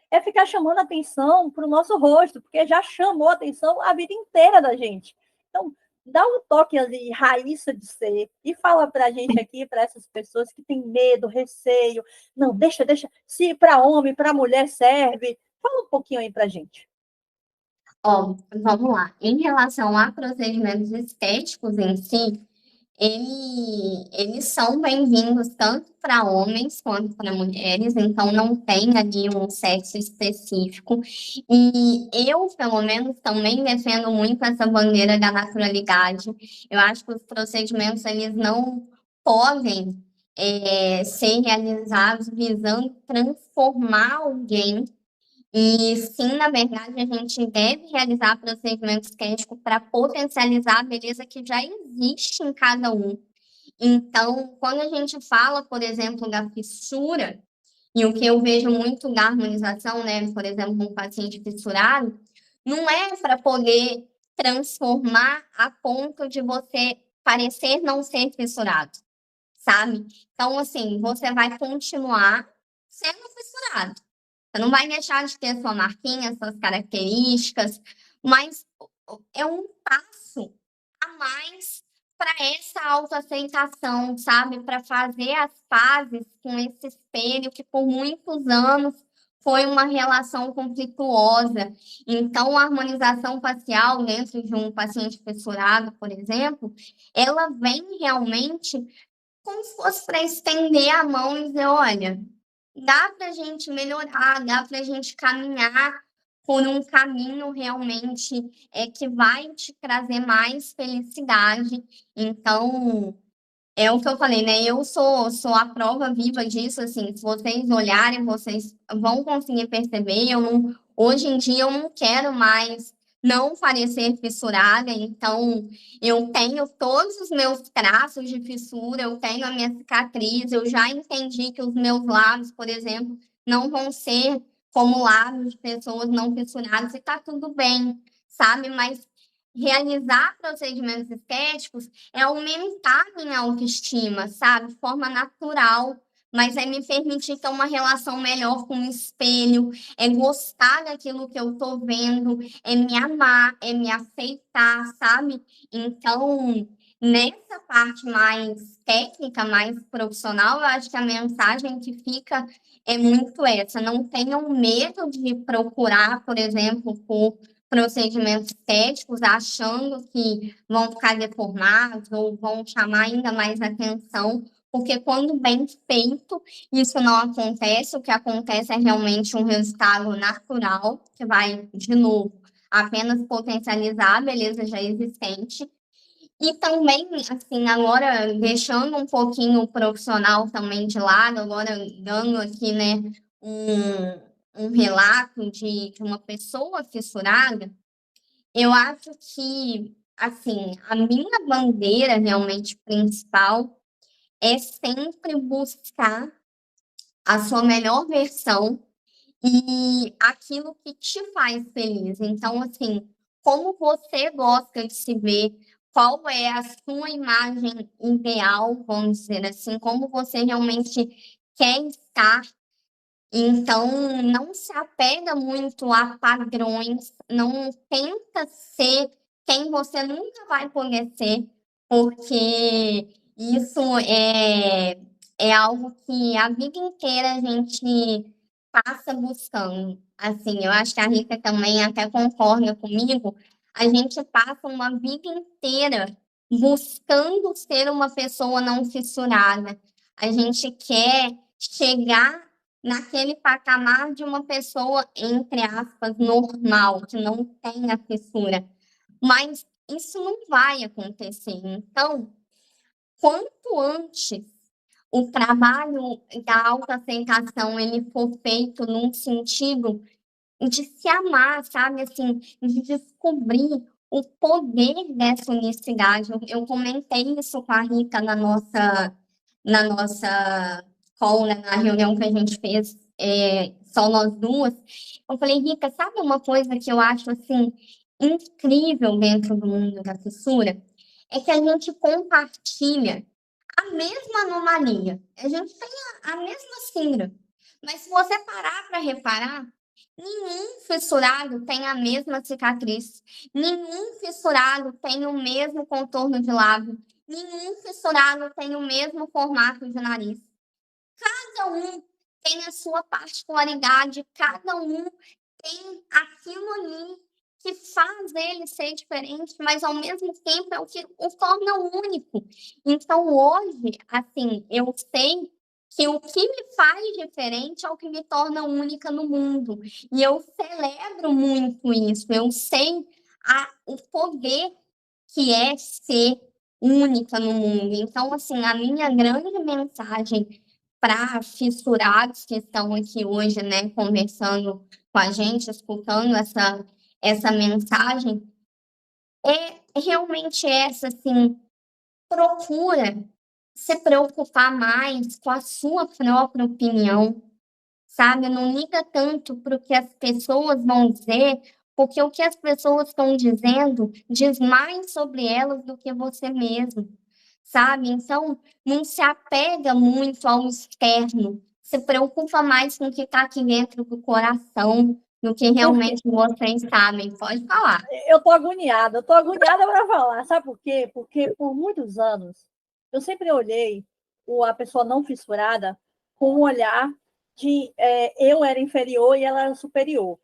é ficar chamando atenção para o nosso rosto, porque já chamou atenção a vida inteira da gente. Então, dá um toque ali, raiz de ser, e fala para a gente aqui, para essas pessoas que têm medo, receio. Não, deixa. Se para homem, para mulher serve. Fala um pouquinho aí para a gente. Ó, vamos lá. Em relação a procedimentos estéticos em si, eles são bem-vindos tanto para homens quanto para mulheres, então não tem ali um sexo específico. E eu, pelo menos, também defendo muito essa bandeira da naturalidade. Eu acho que os procedimentos eles não podem ser realizados visando transformar alguém e sim, na verdade, a gente deve realizar procedimentos estéticos para potencializar a beleza que já existe em cada um. Então, quando a gente fala, por exemplo, da fissura, e o que eu vejo muito da harmonização, né, por exemplo, um paciente fissurado, não é para poder transformar a ponto de você parecer não ser fissurado, sabe? Então, assim, você vai continuar sendo fissurado. Você não vai deixar de ter sua marquinha, suas características, mas é um passo a mais para essa autoaceitação, sabe? Para fazer as pazes com esse espelho que por muitos anos foi uma relação conflituosa. Então, a harmonização facial dentro de um paciente fissurado, por exemplo, ela vem realmente como se fosse para estender a mão e dizer, olha, dá para a gente melhorar, dá para a gente caminhar por um caminho realmente que vai te trazer mais felicidade. Então, é o que eu falei, né? Eu sou a prova viva disso, assim, se vocês olharem, vocês vão conseguir perceber. Eu não, hoje em dia eu não quero mais não parecer fissurada, então eu tenho todos os meus traços de fissura, eu tenho a minha cicatriz, eu já entendi que os meus lábios, por exemplo, não vão ser como lábios de pessoas não fissuradas, e tá tudo bem, sabe? Mas realizar procedimentos estéticos é aumentar minha autoestima, sabe? De forma natural, mas é me permitir ter uma relação melhor com o espelho, é gostar daquilo que eu tô vendo, é me amar, é me aceitar, sabe? Então, nessa parte mais técnica, mais profissional, eu acho que a mensagem que fica é muito essa. Não tenham medo de procurar, por exemplo, por procedimentos estéticos, achando que vão ficar deformados ou vão chamar ainda mais atenção, porque quando bem feito, isso não acontece. O que acontece é realmente um resultado natural, que vai, de novo, apenas potencializar a beleza já existente. E também, assim, agora deixando um pouquinho o profissional também de lado, agora dando aqui, né, um relato de uma pessoa fissurada, eu acho que, assim, a minha bandeira realmente principal é sempre buscar a sua melhor versão e aquilo que te faz feliz. Então, assim, como você gosta de se ver, qual é a sua imagem ideal, vamos dizer assim, como você realmente quer estar. Então, não se apega muito a padrões, não tenta ser quem você nunca vai poder ser, porque isso é algo que a vida inteira a gente passa buscando. Assim, eu acho que a Rita também até concorda comigo, a gente passa uma vida inteira buscando ser uma pessoa não fissurada. A gente quer chegar naquele patamar de uma pessoa, entre aspas, normal, que não tem a fissura. Mas isso não vai acontecer. Então, quanto antes o trabalho da autoaceitação ele for feito num sentido de se amar, sabe? Assim, de descobrir o poder dessa unicidade. Eu comentei isso com a Rita na nossa call, né, na reunião que a gente fez, só nós duas. Eu falei, Rita, sabe uma coisa que eu acho, assim, incrível dentro do mundo da fissura? É que a gente compartilha a mesma anomalia. A gente tem a mesma síndrome. Mas se você parar para reparar, nenhum fissurado tem a mesma cicatriz. Nenhum fissurado tem o mesmo contorno de lábio. Nenhum fissurado tem o mesmo formato de nariz. Cada um tem a sua particularidade, cada um tem aquilo ali que faz ele ser diferente, mas ao mesmo tempo é o que o torna único. Então, hoje, assim, eu sei que o que me faz diferente é o que me torna única no mundo. E eu celebro muito isso. Eu sei o poder que é ser única no mundo. Então, assim, a minha grande mensagem para fissurados que estão aqui hoje, né, conversando com a gente, escutando essa mensagem, é realmente essa, assim, procura se preocupar mais com a sua própria opinião, sabe? Não liga tanto para o que as pessoas vão dizer, porque o que as pessoas estão dizendo diz mais sobre elas do que você mesmo, sabe? Então, não se apega muito ao externo, se preocupa mais com o que está aqui dentro do coração, do que Porque realmente vocês sabem. Pode falar. eu tô agoniada para falar, sabe por quê? Porque por muitos anos eu sempre olhei a pessoa não fissurada com um olhar de eu era inferior e ela era superior.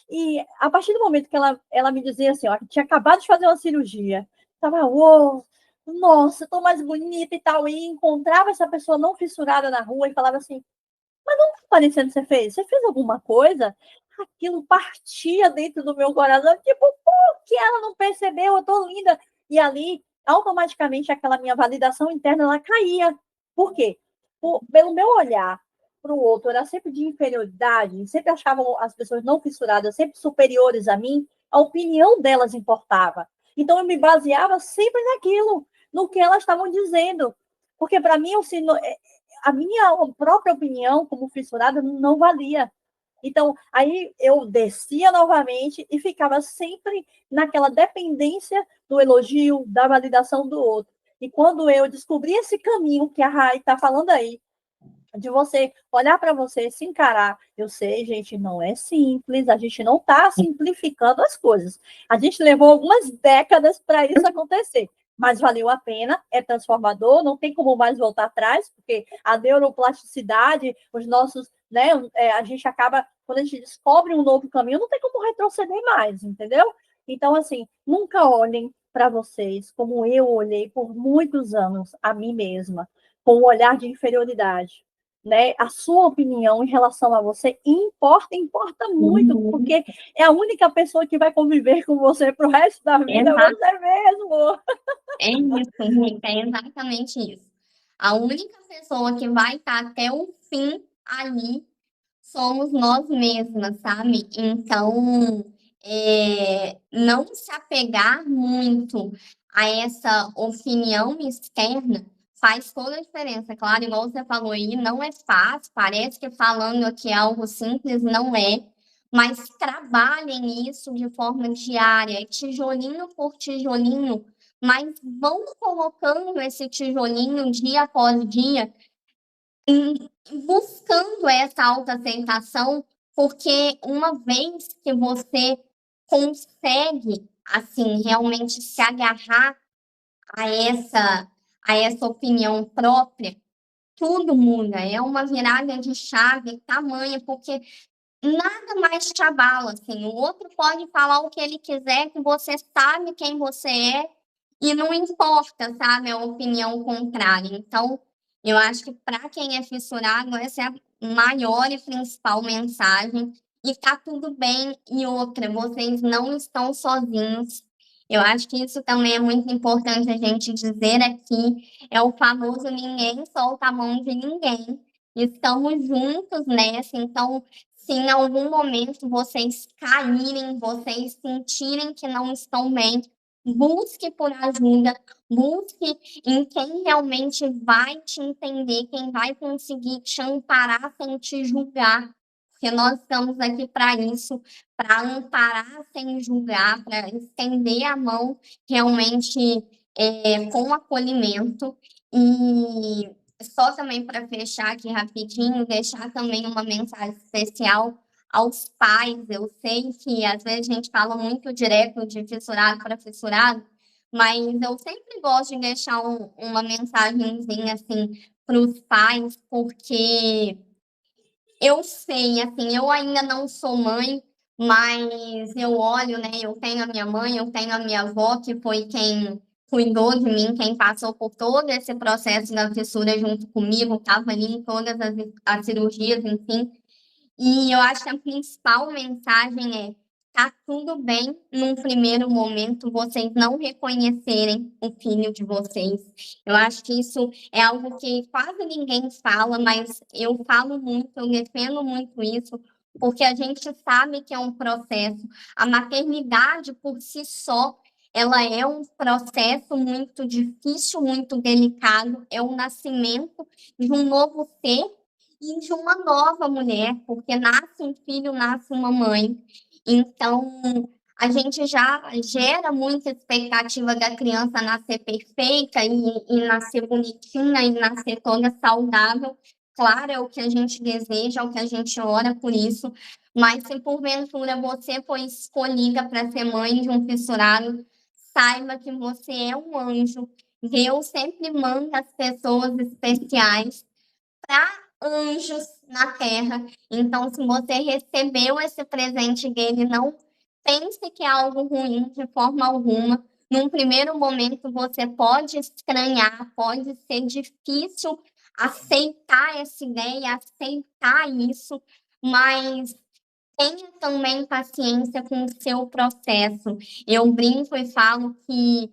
E a partir do momento que ela me dizia assim, ó, que tinha acabado de fazer uma cirurgia, tava, uou, nossa, eu tô mais bonita e tal, e encontrava essa pessoa não fissurada na rua e falava assim, mas não tá parecendo que você fez? Você fez alguma coisa? Aquilo partia dentro do meu coração, tipo, por que ela não percebeu? Eu tô linda. E ali, automaticamente, aquela minha validação interna, ela caía. Por quê? Pelo meu olhar para o outro, era sempre de inferioridade, sempre achavam as pessoas não fissuradas sempre superiores a mim, a opinião delas importava. Então, eu me baseava sempre naquilo, no que elas estavam dizendo. Porque, para mim, a minha própria opinião como fissurada não valia. Então, aí eu descia novamente e ficava sempre naquela dependência do elogio, da validação do outro. E quando eu descobri esse caminho que a Rai está falando aí, de você olhar para você, se encarar. Eu sei, gente, não é simples, a gente não está simplificando as coisas. A gente levou algumas décadas para isso acontecer, mas valeu a pena, é transformador, não tem como mais voltar atrás, porque a neuroplasticidade, os nossos, né, a gente acaba, quando a gente descobre um novo caminho, não tem como retroceder mais, entendeu? Então, assim, nunca olhem para vocês como eu olhei por muitos anos a mim mesma, com um olhar de inferioridade, né? A sua opinião em relação a você importa, importa muito, Uhum. porque é a única pessoa que vai conviver com você pro resto da vida, é Exato, você mesmo. é isso, Rica, é exatamente isso. A única pessoa que vai estar até o fim ali somos nós mesmas, sabe? Então, não se apegar muito a essa opinião externa faz toda a diferença. Claro, igual você falou aí, não é fácil, parece que falando aqui é algo simples, não é, mas trabalhem isso de forma diária, tijolinho por tijolinho, mas vão colocando esse tijolinho dia após dia buscando essa autoaceitação, porque uma vez que você consegue, assim, realmente se agarrar a essa opinião própria, tudo muda. É uma virada de chave tamanha, porque nada mais te abala, assim. O outro pode falar o que ele quiser, que você sabe quem você é, e não importa, sabe, a opinião contrária. Então, eu acho que para quem é fissurado, essa é a maior e principal mensagem. E tá tudo bem. E outra, vocês não estão sozinhos. Eu acho que isso também é muito importante a gente dizer aqui. É o famoso ninguém solta a mão de ninguém. Estamos juntos nessa. Então, se em algum momento vocês caírem, vocês sentirem que não estão bem, busque por ajuda, busque em quem realmente vai te entender, quem vai conseguir te amparar sem te julgar. Porque nós estamos aqui para isso, para amparar sem julgar, para estender a mão realmente com acolhimento. E só também para fechar aqui rapidinho, deixar também uma mensagem especial aos pais. Eu sei que às vezes a gente fala muito direto de fissurado para fissurado, mas eu sempre gosto de deixar uma mensagenzinha assim para os pais, porque eu sei, assim, eu ainda não sou mãe, mas eu olho, né? Eu tenho a minha mãe, eu tenho a minha avó, que foi quem cuidou de mim, quem passou por todo esse processo da fissura junto comigo, estava ali em todas as cirurgias, enfim. E eu acho que a principal mensagem é: tá tudo bem num primeiro momento vocês não reconhecerem o filho de vocês. Eu acho que isso é algo que quase ninguém fala, mas eu falo muito, eu defendo muito isso, porque a gente sabe que é um processo. A maternidade por si só, ela é um processo muito difícil, muito delicado, é o nascimento de um novo ser e de uma nova mulher, porque nasce um filho, nasce uma mãe. Então, a gente já gera muita expectativa da criança nascer perfeita e nascer bonitinha e nascer toda saudável. Claro, é o que a gente deseja, é o que a gente ora por isso. Mas se porventura você foi escolhida para ser mãe de um fissurado, saiba que você é um anjo. Deus sempre manda as pessoas especiais para anjos na terra. Então, se você recebeu esse presente dele, não pense que é algo ruim de forma alguma. Num primeiro momento, você pode estranhar, pode ser difícil aceitar essa ideia, aceitar isso, mas tenha também paciência com o seu processo. Eu brinco e falo que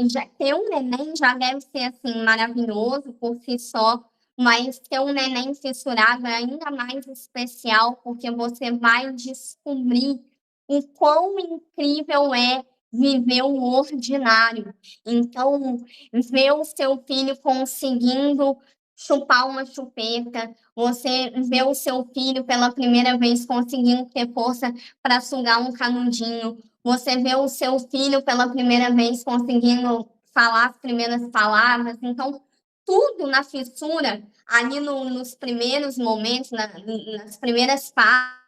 já ter um neném já deve ser assim maravilhoso por si só, mas ter um neném fissurado é ainda mais especial porque você vai descobrir o quão incrível é viver o ordinário. Então, ver o seu filho conseguindo chupar uma chupeta, você vê o seu filho pela primeira vez conseguindo ter força para sugar um canudinho, você vê o seu filho pela primeira vez conseguindo falar as primeiras palavras. Então, tudo na fissura, ali nos primeiros momentos, nas primeiras fases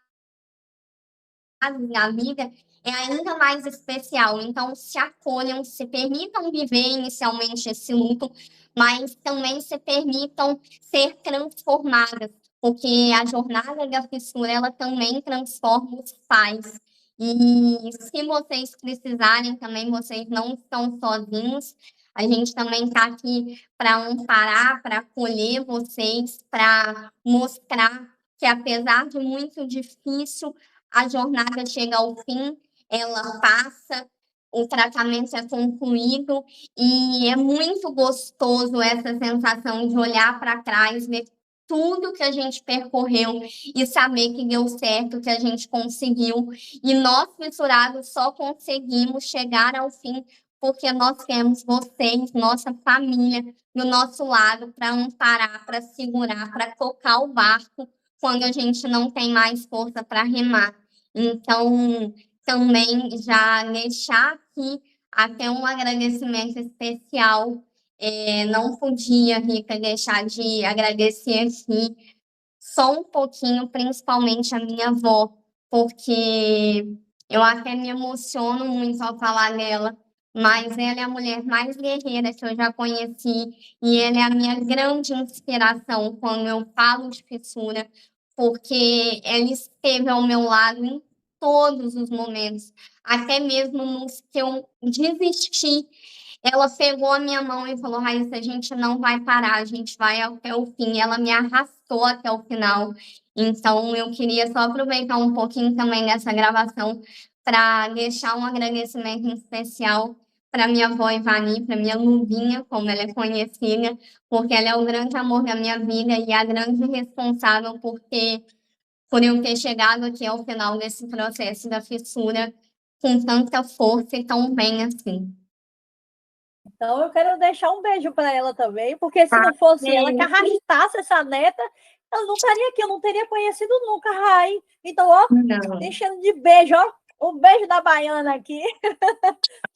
da vida, é ainda mais especial. Então, se acolham, se permitam viver inicialmente esse luto, mas também se permitam ser transformadas, porque a jornada da fissura, ela também transforma os pais. E se vocês precisarem também, vocês não estão sozinhos. A gente também está aqui para amparar, para acolher vocês, para mostrar que, apesar de muito difícil, a jornada chega ao fim, ela passa, o tratamento é concluído e é muito gostoso essa sensação de olhar para trás, ver tudo que a gente percorreu e saber que deu certo, que a gente conseguiu. E nós, misturados, só conseguimos chegar ao fim porque nós temos vocês, nossa família, do nosso lado para amparar, para segurar, para tocar o barco quando a gente não tem mais força para remar. Então, também já deixar aqui até um agradecimento especial. Não podia, Rita, deixar de agradecer aqui só um pouquinho, principalmente a minha avó, porque eu até me emociono muito ao falar dela, mas ela é a mulher mais guerreira que eu já conheci e ela é a minha grande inspiração quando eu falo de fissura, porque ela esteve ao meu lado em todos os momentos, até mesmo nos que eu desisti. Ela pegou a minha mão e falou: Raíssa, a gente não vai parar, a gente vai até o fim. Ela me arrastou até o final. Então, eu queria só aproveitar um pouquinho também dessa gravação para deixar um agradecimento em especial para minha avó Ivani, para minha Luvinha, como ela é conhecida, porque ela é o grande amor da minha vida e a grande responsável por eu ter chegado aqui ao final desse processo da fissura com tanta força e tão bem assim. Então eu quero deixar um beijo para ela também, porque se não fosse ela que arrastasse essa neta, eu não estaria aqui, eu não teria conhecido nunca a Rai. Então, ó, enchendo de beijo, ó. Um beijo da Baiana aqui.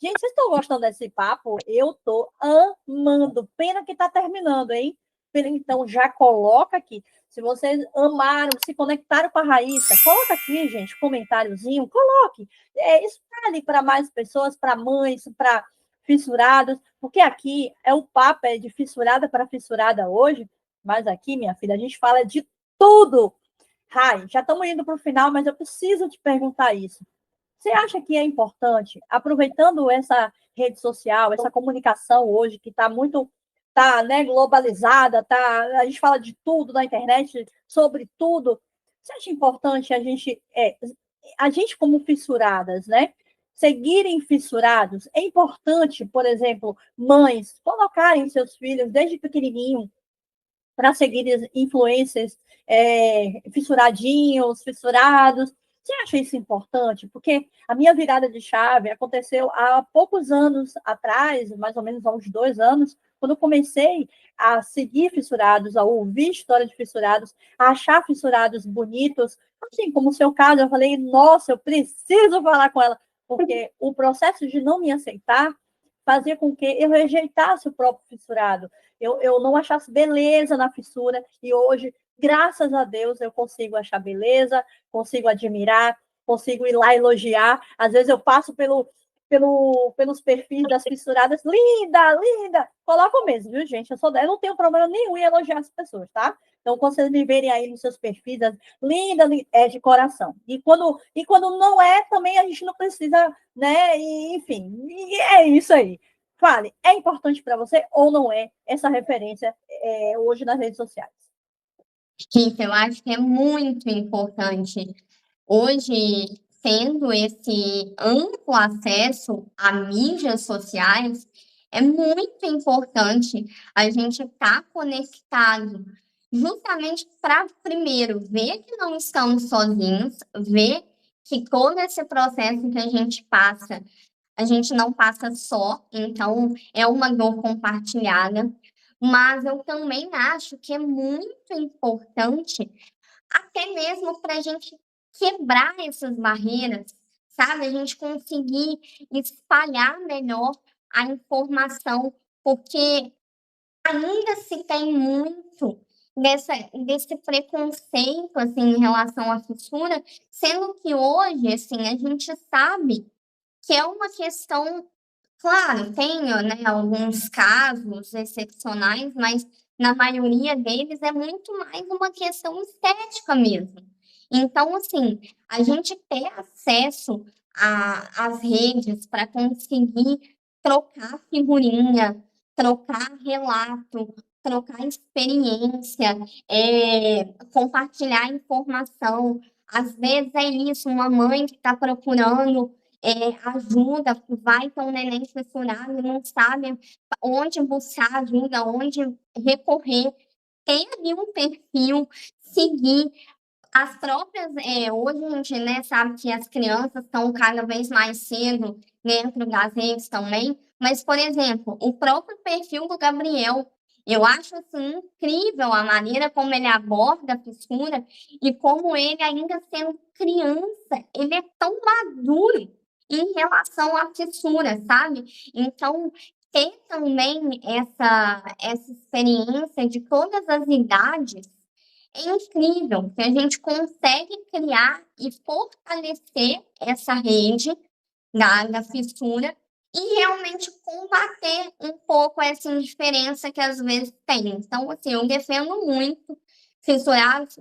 Gente, vocês estão gostando desse papo? Eu tô amando. Pena que tá terminando, hein? Então já coloca aqui. Se vocês amaram, se conectaram com a Raíssa, coloca aqui, gente, comentáriozinho, coloque. Espalhe para mais pessoas, para mães, para fissurados, porque aqui o papo é de fissurada para fissurada hoje, mas aqui, minha filha, a gente fala de tudo. Rai, já estamos indo para o final, mas eu preciso te perguntar isso. Você acha que é importante, aproveitando essa rede social, essa comunicação hoje que está muito né, globalizada, a gente fala de tudo na internet, sobre tudo. Você acha importante a gente como fissuradas, né, seguirem fissurados? É importante, por exemplo, mães colocarem seus filhos desde pequenininho para seguir influências fissuradinhos, fissurados. Você acha isso importante? Porque a minha virada de chave aconteceu há poucos anos atrás, mais ou menos há uns 2 anos, quando eu comecei a seguir fissurados, a ouvir história de fissurados, a achar fissurados bonitos. Assim como o seu caso, eu falei, nossa, eu preciso falar com ela, porque o processo de não me aceitar fazia com que eu rejeitasse o próprio fissurado. Eu não achasse beleza na fissura, e hoje, graças a Deus, eu consigo achar beleza, consigo admirar, consigo ir lá elogiar. Às vezes eu passo pelos perfis das fissuradas, linda, linda, coloco mesmo, viu, gente? Eu não tenho problema nenhum em elogiar as pessoas, tá? Então, quando vocês me verem aí nos seus perfis, linda, é de coração. E quando não é, também a gente não precisa, né? Enfim, e é isso aí. Fale, é importante para você ou não é essa referência hoje nas redes sociais? Rita, eu acho que é muito importante. Hoje, tendo esse amplo acesso a mídias sociais, é muito importante a gente estar conectado, justamente para, primeiro, ver que não estamos sozinhos, ver que todo esse processo que a gente passa, a gente não passa só, então é uma dor compartilhada. Mas eu também acho que é muito importante, até mesmo para a gente quebrar essas barreiras, sabe? A gente conseguir espalhar melhor a informação, porque ainda se tem muito desse preconceito, assim, em relação à fissura, sendo que hoje, assim, a gente sabe que é uma questão, claro, tem, né, alguns casos excepcionais, mas na maioria deles é muito mais uma questão estética mesmo. Então, assim, a gente ter acesso às redes para conseguir trocar figurinha, trocar relato, trocar experiência, compartilhar informação. Às vezes é isso, uma mãe que está procurando ajuda, vai com o neném fissurado e não sabe onde buscar ajuda, onde recorrer. Tem ali um perfil, seguir. As próprias, hoje a gente, né, sabe que as crianças estão cada vez mais cedo dentro das redes também, mas, por exemplo, o próprio perfil do Gabriel, eu acho assim incrível a maneira como ele aborda a fissura e como ele, ainda sendo criança, ele é tão maduro em relação à fissura, sabe? Então, ter também essa experiência de todas as idades é incrível que a gente consegue criar e fortalecer essa rede da fissura e realmente combater um pouco essa indiferença que às vezes tem. Então, assim, eu defendo muito fissurados,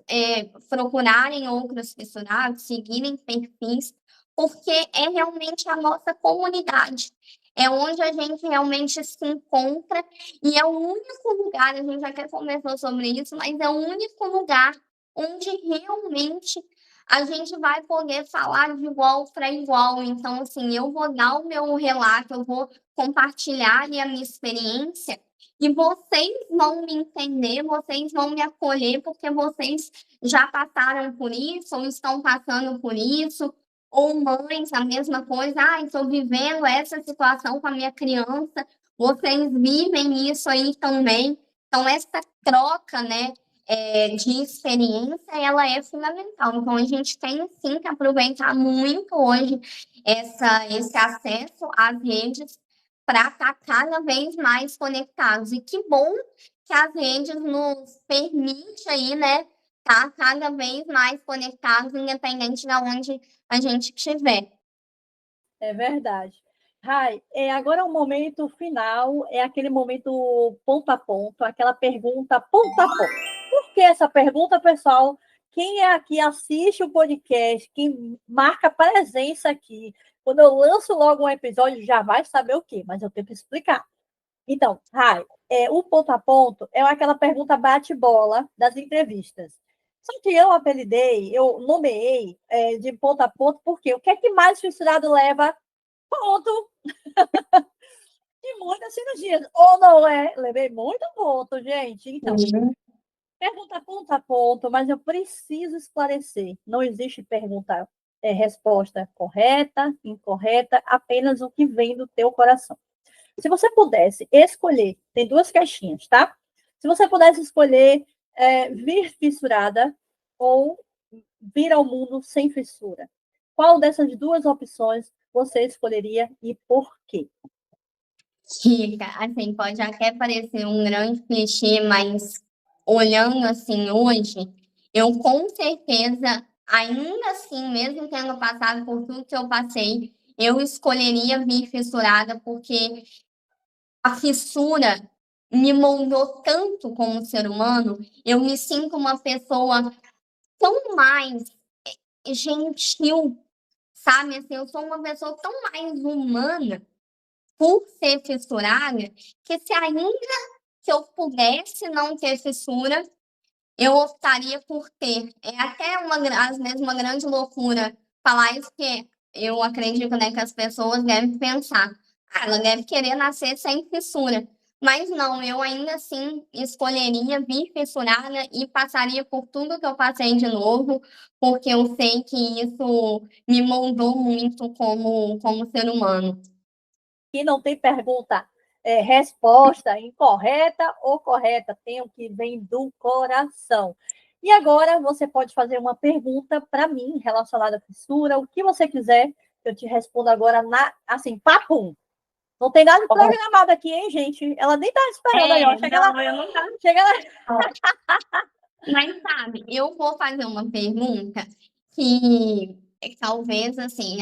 procurarem outros fissurados, seguirem perfis, porque é realmente a nossa comunidade. É onde a gente realmente se encontra e é o único lugar, a gente já até conversou sobre isso, mas é o único lugar onde realmente a gente vai poder falar de igual para igual. Então, assim, eu vou dar o meu relato, eu vou compartilhar ali a minha experiência e vocês vão me entender, vocês vão me acolher, porque vocês já passaram por isso, ou estão passando por isso, ou mães, a mesma coisa, estou vivendo essa situação com a minha criança, vocês vivem isso aí também. Então, essa troca, né, de experiência, ela é fundamental. Então, a gente tem sim que aproveitar muito hoje esse acesso às redes para estar cada vez mais conectados. E que bom que as redes nos permite aí, né, estar cada vez mais conectados, independente de onde a gente estiver. É verdade. Rai, agora o momento final, é aquele momento ponto a ponto, aquela pergunta ponto a ponto. Por que essa pergunta, pessoal? Quem é aqui assiste o podcast, quem marca presença aqui, quando eu lanço logo um episódio, já vai saber o quê, mas eu tenho que explicar. Então, Rai, o ponto a ponto é aquela pergunta bate-bola das entrevistas. Só que eu nomeei de ponto a ponto, porque o que é que mais fissurado leva? Ponto. De muitas cirurgias. Ou não é? Levei muito ponto, gente. Então, pergunta ponto a ponto, mas eu preciso esclarecer. Não existe pergunta, resposta correta, incorreta, apenas o que vem do teu coração. Se você pudesse escolher, tem duas caixinhas, tá? Se você pudesse escolher vir fissurada ou vir ao mundo sem fissura, qual dessas duas opções você escolheria e por quê? Rica, assim, pode até parecer um grande clichê, mas olhando assim hoje, eu com certeza, ainda assim, mesmo tendo passado por tudo que eu passei, eu escolheria vir fissurada, porque a fissura me moldou tanto como ser humano, eu me sinto uma pessoa tão mais gentil, sabe? Assim, eu sou uma pessoa tão mais humana por ser fissurada, que se ainda que eu pudesse não ter fissura, eu optaria por ter. É até às vezes uma grande loucura falar isso, que eu acredito, né, que as pessoas devem pensar, ela deve querer nascer sem fissura. Mas não, eu ainda assim escolheria vir fissurada e passaria por tudo que eu passei de novo, porque eu sei que isso me moldou muito como ser humano. Que não tem pergunta, resposta incorreta ou correta, tem o que vem do coração. E agora você pode fazer uma pergunta para mim relacionada à fissura, o que você quiser, eu te respondo agora assim, papum. Não tem nada programado aqui, hein, gente? Ela nem tá esperando aí, ó. Chega não, lá. eu não tava. Chega lá. Mas sabe, eu vou fazer uma pergunta que talvez, assim,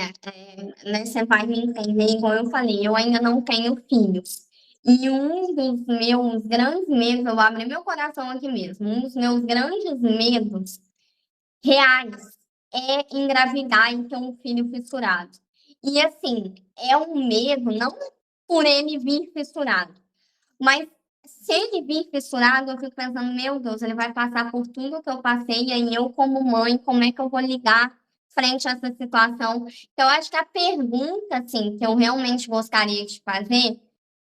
né, você vai me entender, igual eu falei, eu ainda não tenho filhos. E um dos meus grandes medos, eu vou abrir meu coração aqui mesmo, um dos meus grandes medos reais é engravidar e ter um filho fissurado. E assim, é um medo, não por ele vir fissurado, mas se ele vir fissurado, eu fico pensando, meu Deus, ele vai passar por tudo que eu passei, e aí eu, como mãe, como é que eu vou lidar frente a essa situação? Então, eu acho que a pergunta, assim, que eu realmente gostaria de fazer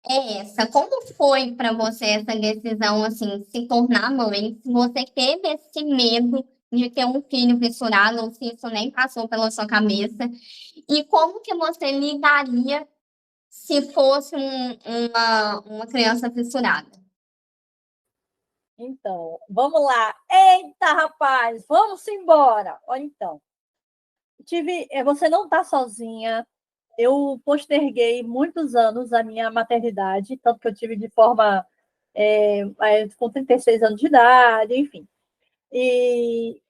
é essa. Como foi para você essa decisão, assim, se tornar mãe? Se você teve esse medo de ter um filho fissurado, ou se isso nem passou pela sua cabeça? E como que você lidaria se fosse uma criança fissurada? Então, vamos lá. Eita, rapaz, vamos embora. Olha, então. Você não está sozinha. Eu posterguei muitos anos a minha maternidade, tanto que eu tive de forma com 36 anos de idade, enfim. E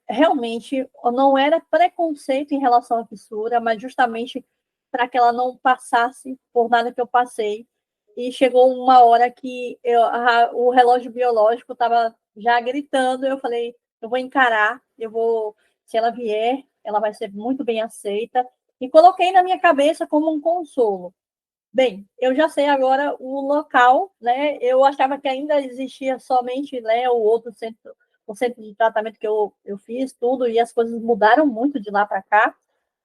realmente não era preconceito em relação à fissura, mas justamente para que ela não passasse por nada que eu passei. E chegou uma hora que o relógio biológico estava já gritando, eu falei, eu vou encarar, se ela vier, ela vai ser muito bem aceita. E coloquei na minha cabeça como um consolo. Bem, eu já sei agora o local, né? Eu achava que ainda existia somente, né, o centro de tratamento que eu fiz, tudo, e as coisas mudaram muito de lá para cá.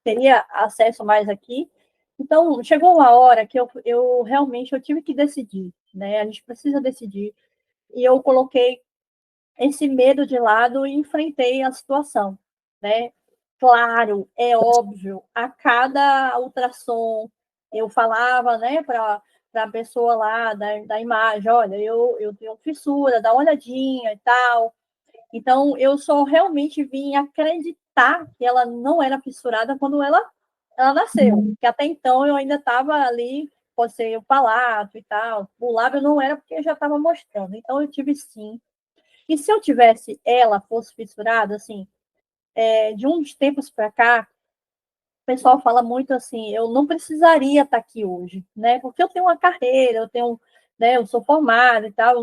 Teria acesso mais aqui. Então, chegou uma hora que eu realmente eu tive que decidir, né? A gente precisa decidir. E eu coloquei esse medo de lado e enfrentei a situação, né? Claro, é óbvio, a cada ultrassom eu falava, né, para a pessoa lá da imagem, olha, eu tenho fissura, dá uma olhadinha e tal. Então, eu só realmente vim acreditar que ela não era fissurada quando ela nasceu, que até então eu ainda estava ali, pode ser o palato e tal, o lábio não era porque já estava mostrando. Então, eu tive sim. E se eu tivesse ela fosse fissurada, assim, de uns tempos para cá, o pessoal fala muito assim, eu não precisaria estar aqui hoje, né? Porque eu tenho uma carreira, né, eu sou formada e tal, eu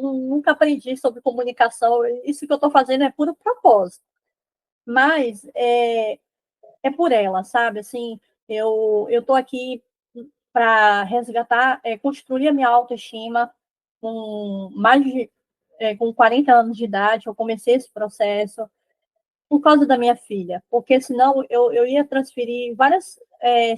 nunca aprendi sobre comunicação, isso que eu estou fazendo é puro propósito. Mas é por ela, sabe? Assim, eu estou aqui para resgatar, construir a minha autoestima com com 40 anos de idade, eu comecei esse processo por causa da minha filha, porque senão eu ia transferir várias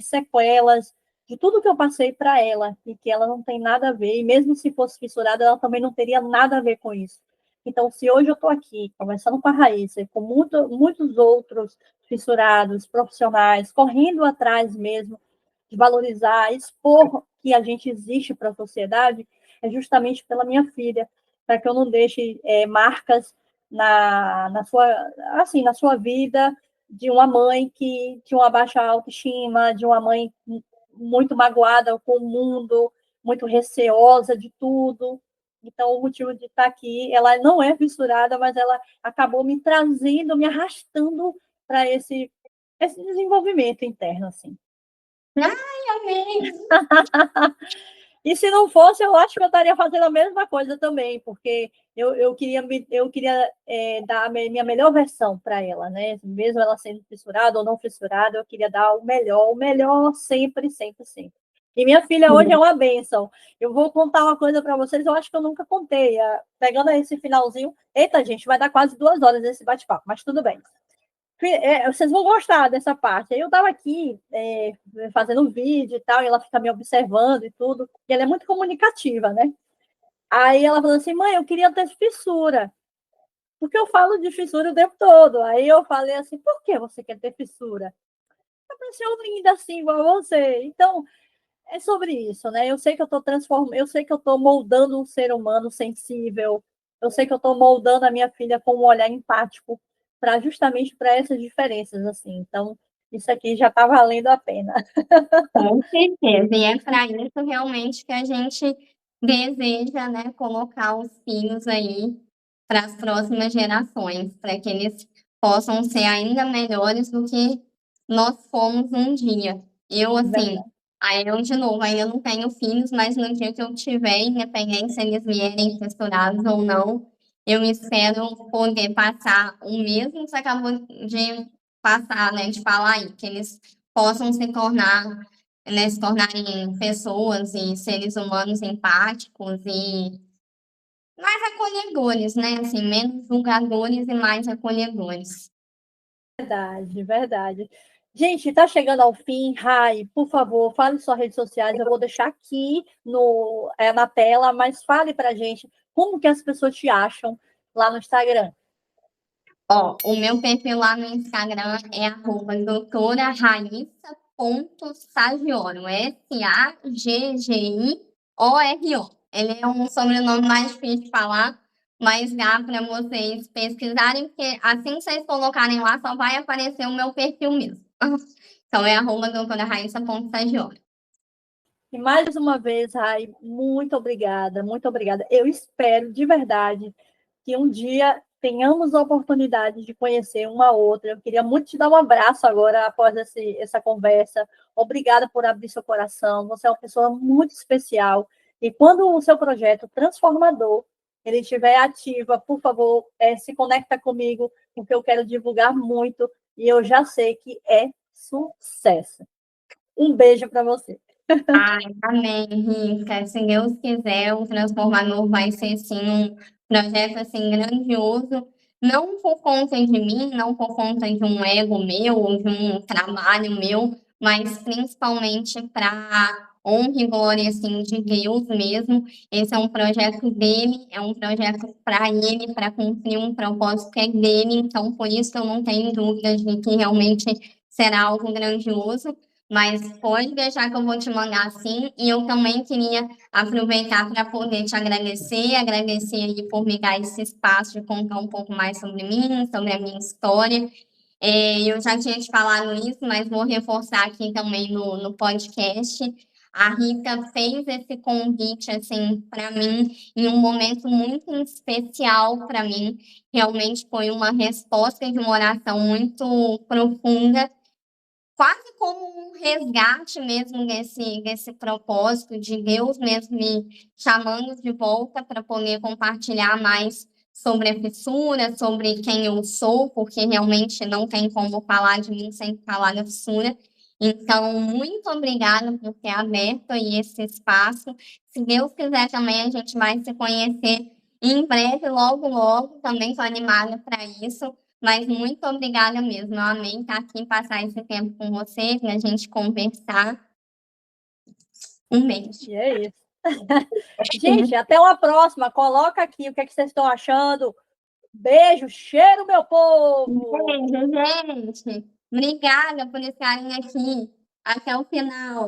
sequelas de tudo que eu passei para ela, e que ela não tem nada a ver, e mesmo se fosse fissurada, ela também não teria nada a ver com isso. Então, se hoje eu estou aqui, conversando com a Raíssa, com muitos outros fissurados, profissionais, correndo atrás mesmo de valorizar, expor que a gente existe para a sociedade, é justamente pela minha filha, para que eu não deixe marcas na sua vida de uma mãe que tinha uma baixa autoestima, de uma mãe muito magoada com o mundo, muito receosa de tudo. Então, o motivo de estar aqui, ela não é fissurada, mas ela acabou me trazendo, me arrastando para esse desenvolvimento interno, assim. Ai, amei! E se não fosse, eu acho que eu estaria fazendo a mesma coisa também, porque eu queria dar a minha melhor versão para ela, né? Mesmo ela sendo fissurada ou não fissurada, eu queria dar o melhor sempre, sempre, sempre. E minha filha hoje é uma bênção. Eu vou contar uma coisa para vocês, eu acho que eu nunca contei. Pegando esse finalzinho. Eita, gente, vai dar quase 2 horas esse bate-papo, mas tudo bem. Vocês vão gostar dessa parte. Eu estava aqui fazendo um vídeo e tal, e ela fica me observando e tudo, e ela é muito comunicativa, né? Aí ela falou assim, mãe, eu queria ter fissura, porque eu falo de fissura o tempo todo. Aí eu falei assim, por que você quer ter fissura? Eu pensei, eu linda assim, igual a você. Então, é sobre isso, né? Eu sei que eu estou transformando, eu sei que eu estou moldando um ser humano sensível, eu sei que eu estou moldando a minha filha com um olhar empático, justamente para essas diferenças, assim. Então, isso aqui já está valendo a pena. Com certeza. E é para isso realmente que a gente deseja, né, colocar os filhos aí para as próximas gerações, para que eles possam ser ainda melhores do que nós fomos um dia. Eu, assim, Verdade. aí eu, de novo, ainda não tenho filhos, mas no dia que eu tiver, independente se eles vierem fissurados ou não, eu espero poder passar o mesmo que você acabou de passar, né, de falar aí, que eles possam se tornar, né, se tornarem pessoas e seres humanos empáticos e mais acolhedores, né? Assim, menos julgadores e mais acolhedores. Verdade, verdade. Gente, está chegando ao fim. Rai, por favor, fale suas redes sociais. Eu vou deixar aqui na tela, mas fale para gente como que as pessoas te acham lá no Instagram. Ó, o meu perfil lá no Instagram é arroba doutora.raissa.sagioro, Saggioro. Ele é um sobrenome mais difícil de falar, mas dá para vocês pesquisarem, porque assim que vocês colocarem lá, só vai aparecer o meu perfil mesmo. Então é arroba doutora.raissa.sagioro. E mais uma vez, Rai, muito obrigada, muito obrigada. Eu espero de verdade que um dia tenhamos a oportunidade de conhecer uma outra. Eu queria muito te dar um abraço agora, após essa conversa. Obrigada por abrir seu coração. Você é uma pessoa muito especial. E quando o seu projeto transformador ele estiver ativa, por favor, se conecta comigo, porque eu quero divulgar muito e eu já sei que é sucesso. Um beijo para você. Ai, amém, Rica. Se Deus quiser, o Transformador vai ser, sim, um projeto, assim, grandioso. Não por conta de mim, não por conta de um ego meu, ou de um trabalho meu, mas principalmente para honra e glória, assim, de Deus mesmo. Esse é um projeto dele, é um projeto para ele, para cumprir um propósito que é dele. Então, por isso eu não tenho dúvidas de que realmente será algo grandioso. Mas pode deixar que eu vou te mandar sim. E eu também queria aproveitar para poder te agradecer aí por me dar esse espaço de contar um pouco mais sobre mim, sobre a minha história. Eu já tinha te falado isso, mas vou reforçar aqui também no podcast. A Rita fez esse convite assim para mim em um momento muito especial para mim. Realmente foi uma resposta de uma oração muito profunda, quase como um resgate mesmo desse propósito de Deus mesmo me chamando de volta para poder compartilhar mais sobre a fissura, sobre quem eu sou, porque realmente não tem como falar de mim sem falar da fissura. Então, muito obrigada por ter aberto aí esse espaço. Se Deus quiser também, a gente vai se conhecer em breve, logo, logo. Também estou animada para isso. Mas muito obrigada mesmo. Eu amei estar aqui, passar esse tempo com você, e a gente conversar. Um beijo. E é isso. Gente, até uma próxima. Coloca aqui o que, é que vocês estão achando. Beijo, cheiro, meu povo! Beijo, gente. Obrigada por estarem aqui até o final.